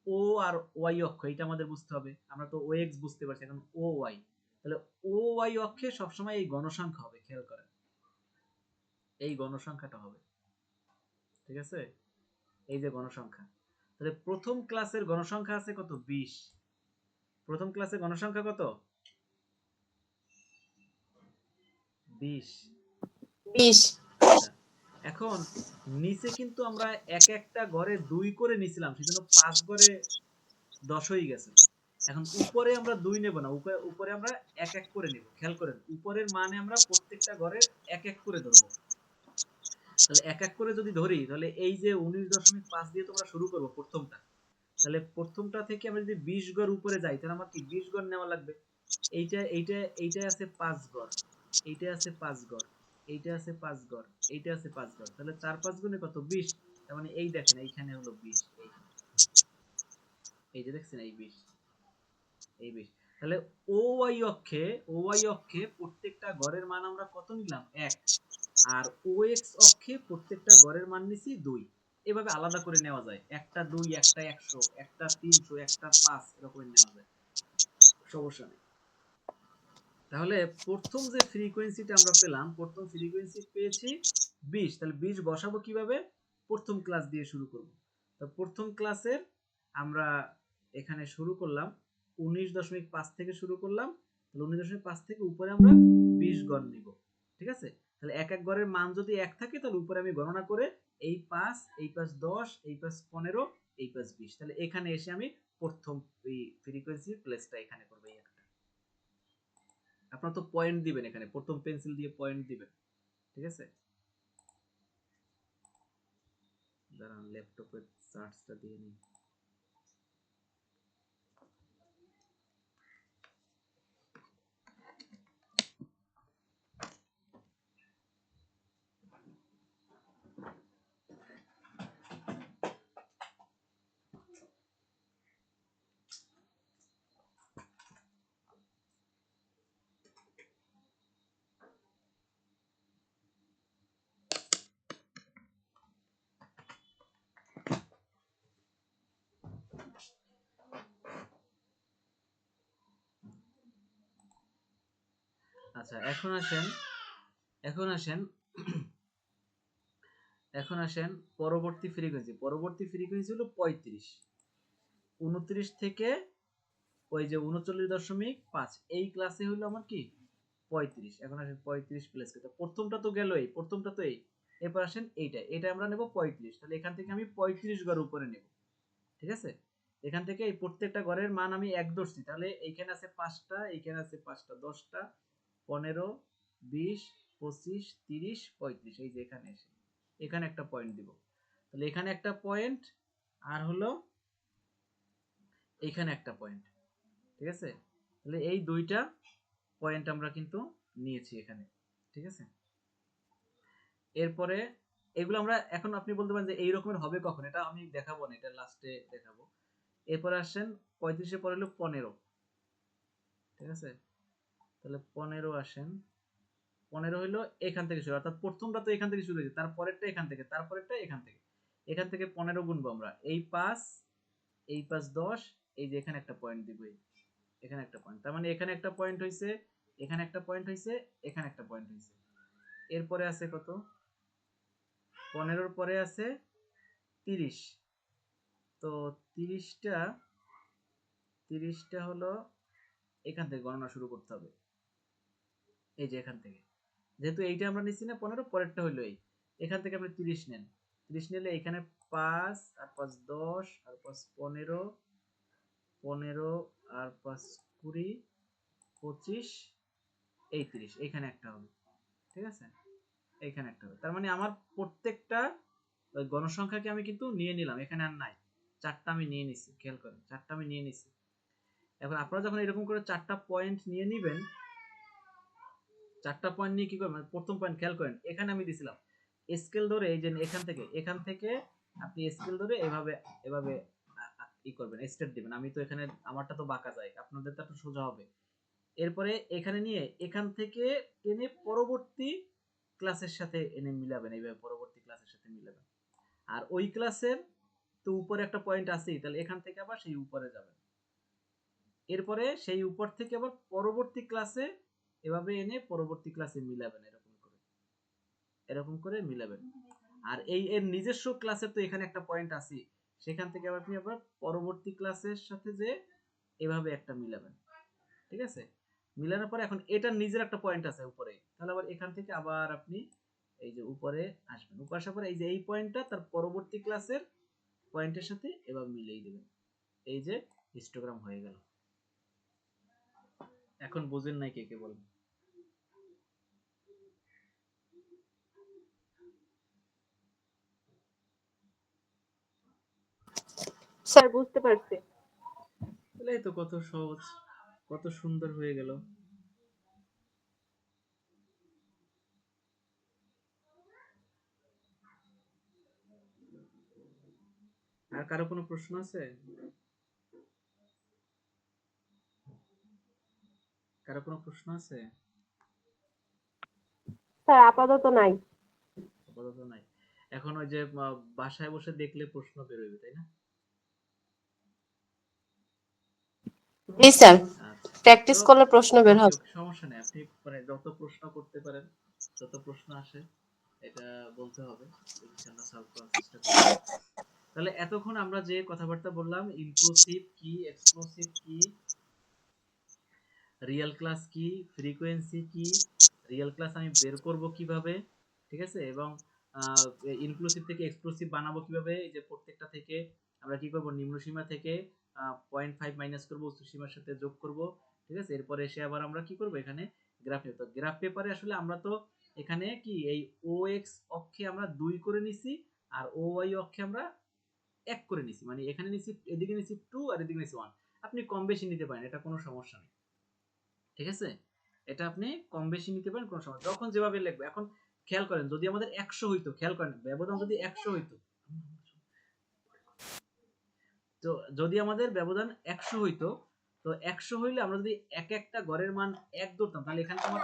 ও আর ওয়াই অক্ষ, এটা আমাদের বুঝতে হবে। আমরা তো ও এক্স বুঝতে পারছি, এখন ও ওয়াই। তাহলে ও ওয়াই অক্ষে সবসময় এই গণসংখ্যা হবে, খেয়াল করেন, এই গণসংখ্যাটা হবে, ঠিক আছে? এই যে গণসংখ্যা, তাহলে প্রথম ক্লাসের গণসংখ্যা আছে কত, 20। প্রথম ক্লাসের গণসংখ্যা কত, 20। 20। আচ্ছা, এখন নিচে কিন্তু আমরা এক একটা ঘরে 2 করে নিছিলাম, সেজন্য 5 ঘরে 10 হয়ে গেছে। এখন উপরে আমরা 2 নেব না, উপরে আমরা এক এক করে নেব। খেয়াল করেন, উপরের মানে আমরা প্রত্যেকটা ঘরে এক এক করে ধরবো। তাহলে এক এক করে যদি ধরি, তাহলে এই যে 19.5 দিয়ে তোমরা শুরু করবো প্রথমটা, তাহলে প্রথমটা থেকে আমরা যদি 20 ঘর উপরে যাই, তাহলে আমার কি 20 ঘর নেওয়া লাগবে। এইটা আছে 5 ঘর, এইটা আছে 5 ঘর, এইটা আছে 5 ঘর, এইটা আছে 5 ঘর, তাহলে 4 5 গুণে কত, 20। তার মানে এই দেখেন এইখানে হলো 20, এই যে দেখছেন এই 20, এই 20। তাহলে ও ওয়াই অক্ষে প্রত্যেকটা ঘরের মান আমরা কত নিলাম, 1। আর ও এক্স অক্ষে প্রত্যেকটা ঘরের মান নিছি 2। এভাবে আলাদা করে নেওয়া যায়, একটা 2, একটা 100, একটা 300, একটা 5, এরকম নেওয়া যায়, সমস্যা নেই। তাহলে প্রথম যে ফ্রিকোয়েন্সিটা আমরা পেলাম, প্রথম ফ্রিকোয়েন্সি পেয়েছি 20। তাহলে 20 বসাবো কিভাবে, প্রথম ক্লাস দিয়ে শুরু করব। তো প্রথম ক্লাসের আমরা এখানে শুরু করলাম 19.5 থেকে শুরু করলাম, তাহলে 19.5 থেকে উপরে আমরা 20 গড় নিব, ঠিক আছে? তাহলে এক এক গড়ের মান যদি 1 থাকে, তাহলে উপরে আমি গণনা করে এই 5, এই 5 10, এই 5 15, এই 5 20, তাহলে এখানে এসে আমি প্রথম এই ফ্রিকোয়েন্সি প্লেসটা এখানে করব। এই একটা, আপনারা তো পয়েন্ট দিবেন এখানে, প্রথম পেন্সিল দিয়ে পয়েন্ট দিবেন, ঠিক আছে? দাঁড়ান, ল্যাপটপের চার্জটা দিয়ে নিই। আচ্ছা, এখন আসেন পরবর্তী ফ্রিকোয়েন্সি হলো 35, 29 থেকে ওই যে 39.5 এই ক্লাসে হলো আমার কি 35। এখন আসেন 35 প্লাস কত, প্রথমটা তো গেল, এই প্রথমটা তো এই, এরপর আসেন এটা আমরা নেব 35, তাহলে এখান থেকে আমি 35 ঘর উপরে নেব, ঠিক আছে। এখান থেকে এই প্রত্যেকটা ঘরের মান আমি এক ধরছি, তাহলে এইখানে আছে 5টা, এইখানে আছে 5টা, 10টা, 15, 20, 25, 30, 35, এই যে এখানে এসে এখানে একটা পয়েন্ট দিব, তাহলে এখানে একটা পয়েন্ট আর হলো এইখানে একটা পয়েন্ট, ঠিক আছে। তাহলে এই দুইটা পয়েন্ট আমরা কিন্তু নিয়েছি এখানে, ঠিক আছে। এরপরে এগুলো আমরা এখন আপনি বলতে পারেন যে এই রকমের হবে কখন, এটা আমি দেখাবো না, এটা লাস্টে দেখাবো। এরপরে আসেন 35 পরে হলো 15, ঠিক আছে। তাহলে 15 আসেন, 15 হইলো এখান থেকে শুরু, অর্থাৎ প্রথমটা তো এখান থেকে শুরু হয়েছে, তারপরেরটা এখান থেকে, তারপরেরটা এখান থেকে 15 গুনবো আমরা, এই 5, এই 5 10, এই যে এখানে একটা পয়েন্ট দিব, এখানে একটা পয়েন্ট, তার মানে এখানে একটা পয়েন্ট হইছে, এখানে একটা পয়েন্ট হইছে, এখানে একটা পয়েন্ট হইছে। এরপরে আছে কত, 15 পরে আছে 30, তো 30টা হলো এখান থেকে গণনা শুরু করতে হবে, এই যে এখান থেকে, যেহেতু এইটা আমরা নিচ্ছি না 15, পরেরটা হলো এই, এখান থেকে আপনি 30 নেন, 30 নিলে এখানে 5 আর 5 10 আর 5 15, 15 আর 5 20, 25, এই 30, এখানে একটা হবে, ঠিক আছে, এখানে একটা হবে। তার মানে আমার প্রত্যেকটা ওই গণসংখ্যাকে আমি কিন্তু নিয়ে নিলাম, এখানে আর নাই, 4টা আমি নিয়ে নিছি, খেয়াল করেন 4টা আমি নিয়ে নিছি। এখন আপনারা যখন এরকম করে 4টা পয়েন্ট নিয়ে নিবেন, 4টা পয়েন্ট নিয়ে কি করবেন, প্রথম পয়েন্ট খেয়াল করেন, এখানে আমি দিছিলাম স্কেল ধরে, এই যে এখান থেকে আপনি স্কেল ধরে এভাবে এভাবে ই করবেন, স্টেপ দিবেন। আমি তো এখানে আমারটা তো বাঁকা যায়, আপনাদের তো একটু সোজা হবে। এরপরে এখানে নিয়ে এখান থেকে টেনে পরবর্তী ক্লাসের সাথে এনে মিলাবেন, এইভাবে পরবর্তী ক্লাসের সাথে মিলাবেন। আর ওই ক্লাসের তো উপরে একটা পয়েন্ট আছেই, তাহলে এখান থেকে আবার সেই উপরে যাবেন, এরপরে সেই উপর থেকে আবার পরবর্তী ক্লাসে এভাবে এনে পরবর্তী ক্লাসে মিলাবেন, এরকম করে মিলাবেন। আর এই এর নিজস্ব ক্লাসের তো এখানে একটা পয়েন্ট আছে, সেখান থেকে আবার আপনি আবার পরবর্তী ক্লাসের সাথে যে এভাবে একটা মিলাবেন, ঠিক আছে। মিলানোর পরে এখন এটার নিজের একটা পয়েন্ট আছে উপরে, তাহলে আবার এখান থেকে আবার আপনি এই যে উপরে আসবেন, উপরে আসার পরে এই যে এই পয়েন্টটা তার পরবর্তী ক্লাসের পয়েন্টের সাথে এবার মিলিয়ে দেবেন, এই যে হিস্টোগ্রাম হয়ে গেল। এখন বুঝেন নাই কে কে বলেন। স্যার বুঝতে পারছি। তাহলে এই তো কত সহজ, কত সুন্দর হয়ে গেল। আর কারো কোনো প্রশ্ন আছে? কারো কোনো প্রশ্ন আছে? স্যার আপাতত নাই। আপাতত নাই। এখন ওই যে বাসায় বসে দেখলে প্রশ্ন বেরোবে, তাই না? জি স্যার, আচ্ছা, তো প্র্যাকটিস করলে প্রশ্ন বের ওকে হবে। ওকে, সমস্যা নেই, আপনি মানে যত প্রশ্ন করতে পারেন, যত প্রশ্ন আসে এটা বলতে হবে, ইনশাআল্লাহ সলভ করার চেষ্টা করব। তাহলে এতক্ষণ আমরা যে কথাবার্তা বললাম, ইনক্লুসিভ কি, এক্সক্লুসিভ কি, রিয়েল ক্লাস কি, ফ্রিকোয়েন্সি কি, রিয়েল ক্লাস আমি বের করব কিভাবে, ঠিক আছে, এবং ইনক্লুসিভ থেকে এক্সক্লুসিভ বানাবো কিভাবে, এই যে প্রত্যেকটা থেকে আমরা কি করব, নিম্ন সীমা থেকে 0.5 মাইনাস করব, উচ্চ সীমার সাথে যোগ করব, ঠিক আছে। এরপরে এসে আবার আমরা কি করব, এখানে গ্রাফে, তো গ্রাফ পেপারে আসলে আমরা তো এখানে কি এই ও এক্স অক্ষে আমরা 2 করে নিছি, আর ও ওয়াই অক্ষে আমরা 1 করে নিছি, মানে এখানে নিছি, এদিকে নিছি 2 আর এদিকে নিছি 1। আপনি কম বেশি নিতে পারেন, এটা কোনো সমস্যা নেই, ঠিক আছে। এটা আপনি কম বেশি নিতে পারেন, কোনো সমস্যা, যখন যেভাবে লিখবে। এখন খেয়াল করেন, যদি আমাদের 100 হইতো, খেয়াল করেন ব্যবধান যদি 100 হইতো, তো যদি আমাদের ব্যবধান 100 হইতো, তো 100 হইলে আমরা যদি এক একটা গড়ের মান 1 ধরতাম, তাহলে এখানে তোমার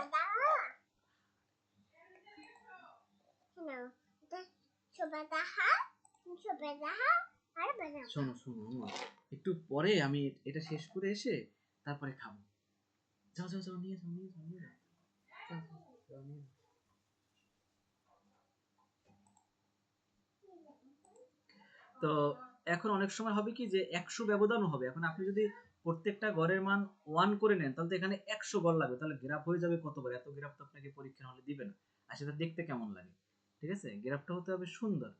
শোনো শোনো একটু পরে আমি এটা শেষ করে এসে তারপরে খাবো। যাও যাও যাও, নিয়ে যাও নিয়ে যাও নিয়ে যাও। তো এখন অনেক সময় হবে কি যে 100 ব্যবধানও হবে। এখন আপনি যদি প্রত্যেকটা গড়ের মান 1 করে নেন তাহলে তো এখানে 100 গড় লাগবে। তাহলে গ্রাফ হয়ে যাবে কতবার? এত গ্রাফ তো আপনাকে পরীক্ষার হলে দিবে না। আর সেটা দেখতে কেমন লাগে? ঠিক আছে? গ্রাফটা হতে হবে সুন্দর।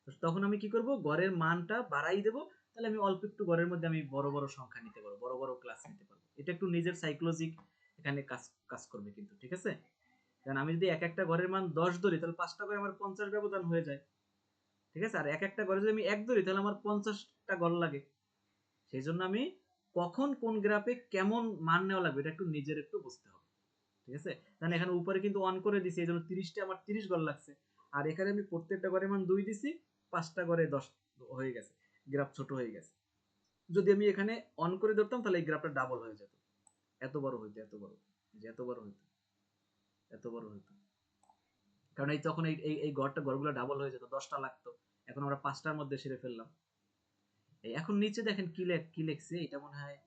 তো তখন আমি কি করব? গড়ের মানটা বাড়াই দেব। তাহলে আমি অল্প একটু গড়ের মধ্যে আমি বড়, বড় সংখ্যা নিতে পারবো। বড়, বড় ক্লাস নিতে পারবো। এটা একটু নিজের সাইকোলজি এখানে কাজ কাজ করবে কিন্তু। ঠিক আছে? কারণ আমি যদি একটা গড়ের মান 10 ধরি তাহলে 5 টা করে আমার 50 ব্যবধান হয়ে যায়। ঠিক আছে? আর একটা গড়ে যদি আমি 1 ধরি তাহলে আমার 50 টা গড় লাগে। সেইজন্য আমি কখন কোন গ্রাফে কেমন মান নেওয়া লাগবে এটা একটু নিজের একটু বুঝতে হবে। ঠিক আছে? কারণ এখানে উপরে কিন্তু অন করে দিছি এইজন্য 30 টা আমার 30 গড় লাগছে। আর এখানে আমি প্রত্যেকটা গড়ের মান 2 দিছি, 5 টা গড়ে 10 হয়ে গেছে। গ্রাফ ছোট হয়ে গেছে। যদি আমি এখানে অন করে ধরতাম তাহলে এই গ্রাফটা ডাবল হয়ে যেত। এত বড় হইতো, এত বড়। যে এত বড় হইতো, এত বড় হইতো। কারণ এই তখন এই গড়গুলো ডাবল হয়ে যেত, 10 টা লাগতো। এখন আমরা 5 টার মধ্যে সেরে ফেললাম। এই এখন নিচে দেখেন কি লিখছে? এটা মনে হয়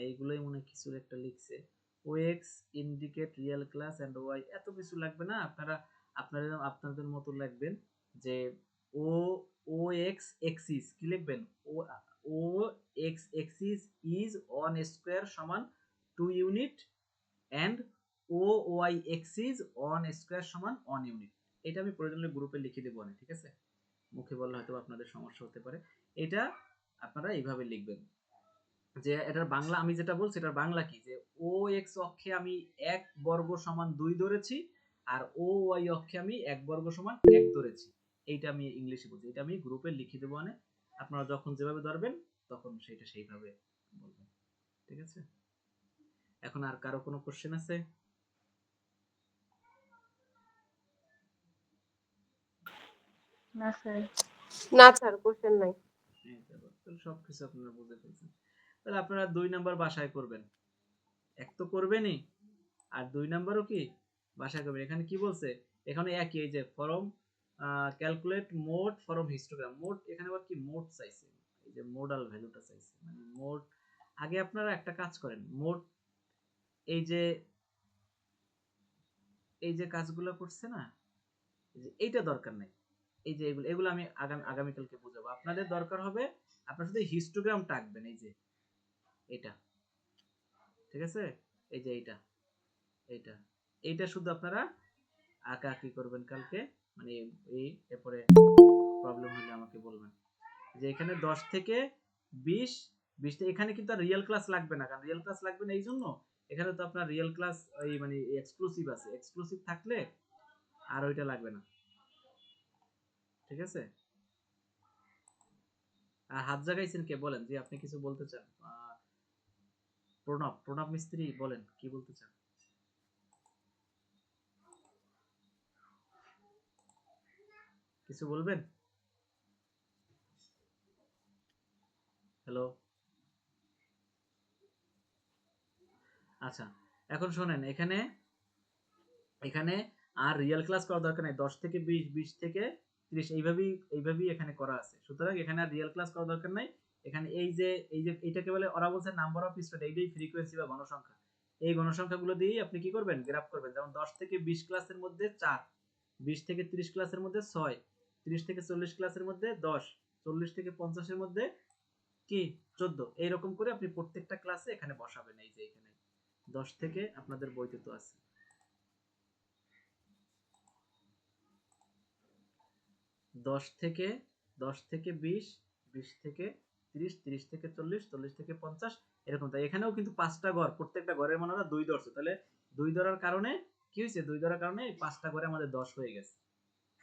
এইগুলোই মনে হয় কিছু একটা লিখছে। OX indicate real class and Y, এত কিছু লাগবে না। আপনাদের মতো লিখবেন যে ও ও এক্স এক্সিস কি লিখবেন? O O X axis is on square সমান 2 unit and O Y axis on square সমান 1 ইউনিট। এটা আমি প্রয়োজনে গ্রুপে লিখে দেবো না। ঠিক আছে? মুখে বললে হয়তো আপনাদের সমস্যা হতে পারে। এটা আপনারা এইভাবে লিখবেন যে এটার বাংলা আমি যেটা বলছি এটার বাংলা কি, যে ও এক্স অক্ষে আমি 1 বর্গ সমান 2 ধরেছি আর ও ওয়াই অক্ষে আমি 1 বর্গ সমান 1 ধরেছি। এইটা আমি ইংলিশে বলছি, এটা আমি গ্রুপে লিখে দেবো। মানে আপনারা যখন যেভাবে ধরবেন তখন সেটা সেইভাবে বলবেন। ঠিক আছে? এখন আর কারো কোনো কোশ্চেন আছে? না স্যার। না স্যার। স্যার কোশ্চেন নাই। এই তো, তাহলে সবকিছু আপনারা বুঝে ফেলছেন। তাহলে আপনারা 2 নাম্বার বাসায় করবেন। এক তো করবেনই, আর 2 নাম্বারও কি বাসায় করবেন। এখানে কি বলছে? এখানে একই, এই যে form calculate mode form histogram. Mode এখানে আবার কি মোড চাইছে? এই যে মোডাল ভ্যালুটা চাইছে। মানে মোড আগে আপনারা একটা কাজ করেন। মোড এই যে কাজগুলো করছে না? এই যে এইটা দরকার নাই। এই যে এগুলো আমি আগামীকালকে বুঝাবো। আপনাদের দরকার হবে আপনারা শুধু হিস্টোগ্রামটা আঁকবেন, এই যে এটা। ঠিক আছে? এই যে এইটা এইটা শুধু আপনারা আঁকাআঁকি করবেন কালকে। মানে এরপরে প্রবলেম হলে আমাকে বলবেন। যে এখানে 10 থেকে 20, 20 এখানে কিন্তু আর রিয়েল ক্লাস লাগবে না। কারণ রিয়েল ক্লাস লাগবে না এই জন্য এখানে তো আপনার রিয়েল ক্লাস এই মানে এক্সক্লুসিভ আছে। এক্সক্লুসিভ থাকলে আর ওইটা লাগবে না। ঠিক আছে? আর হাত জাগাইছেন কে? বলেন যে আপনি কিছু বলতে চান। প্রণব মিস্ত্রি বলেন কি বলতে চান? কিছু বলবেন? হ্যালো। আচ্ছা, এখন শোনেন, এখানে এখানে আর রিয়েল ক্লাস করার দরকার নেই। 10 থেকে 20, 20 থেকে 30 এইভাবেই এখানে করা আছে। সুতরাং এখানে আর রিয়েল ক্লাস করার দরকার নাই। এখানে এই যে এটাকে বলে, ওরা বলছে নাম্বার অফ স্টুডেন্ট, এইটাই ফ্রিকোয়েন্সি বা গণসংখ্যা। এই গণসংখ্যাগুলো দিয়েই আপনি কি করবেন? গ্রাফ করবেন। যেমন 10 থেকে 20 ক্লাসের মধ্যে 4, 20 থেকে 30 ক্লাসের মধ্যে 6, 30 থেকে 40 ক্লাসের মধ্যে 10, 40 থেকে 50 এর মধ্যে কি 14। এইরকম করে আপনি প্রত্যেকটা ক্লাসে এখানে বসাবেন। এই যে এখানে 10 থেকে আপনাদের বইতে তো আছে। 10 থেকে 20, 20 থেকে 30, 30 থেকে 40, 40 থেকে 50 এরকম। তাই এখানেও কিন্তু 5টা ঘর, প্রত্যেকটা ঘরের মান আমরা 2 ধরছে। তাহলে 2 ধরার কারণে কি হয়েছে? 2 ধরার কারণে এই 5টা ঘরে আমাদের 10 হয়ে গেছে।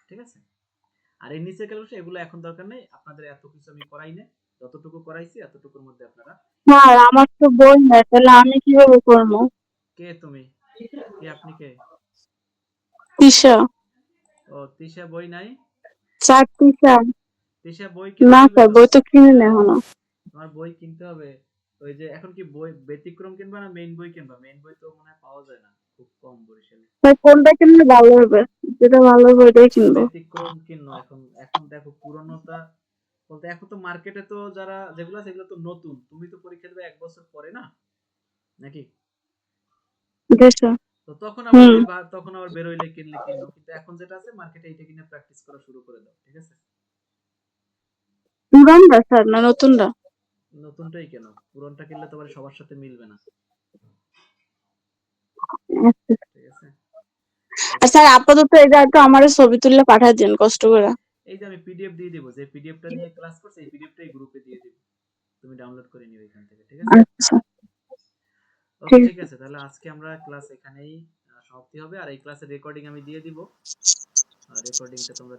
ঠিক আছে? আর এই নিচের ক্যালকুলেশন এগুলো এখন দরকার নেই। আপনাদের এত কিছু আমি করাই না। যতটুকু করাইছি এতটুকুর মধ্যে আপনারা। স্যার আমার তো বই নাই তাহলে আমি কিভাবে করবো? কে তুমি? কে আপনি কে? তিশা। ও তিশা বই নাই? স্যার তিশা। তিশা বই কিনতে না হবে স্যার তো। বই তো কিনে নেই এখনো। তোমার বই কিনতে হবে। ওই যে এখন কি বই ব্যতিক্রম কিনবা না মেইন বই কিনবা? মেইন বই তো মনে হয় পাওয়া যায় না, খুব কম বরিশালে। স্যার কোনটা কিনলে ভালো হবে? যেটা ভালো হবে ওইটাই কিনবো। ব্যতিক্রম কিনো। এখন দেখো পুরনোটা বলতে এখন তো মার্কেটে তো যেগুলো আছে সেগুলো তো নতুন। তুমি তো পরীক্ষা দেবে 1 বছর পরে না, নাকি? জি স্যার। তো তখন আবার বেরোইলে কিনলে কিনো। কিন্তু এখন যেটা আছে মার্কেটে এইটা কিনে প্র্যাকটিস করা শুরু করে দাও। ঠিক আছে? পুরানটা স্যার না নতুনটা? নতুনটাই কেন, পুরনটা কিনলে তোমার সবার সাথে মিলবে না, আচ্ছা। ঠিক আছে? আর স্যার আপাতত এটা একটু আমার ছবি তুলে পাঠায় দিন কষ্ট করে। এই যে আমি পিডিএফ দিয়ে দিব, যে পিডিএফটা নিয়ে ক্লাস করছে এই পিডিএফটাই গ্রুপে দিয়ে দিব, তুমি ডাউনলোড করে নিও এখান থেকে, ঠিক আছে? আচ্ছা ওকে, ঠিক ঠিক আছে, তাহলে আজকে আমরা ক্লাস এখানেই সমাপ্তি হবে, আর এই ক্লাসের রেকর্ডিং আমি দিয়ে দিব, রেকর্ডিংটা তোমরা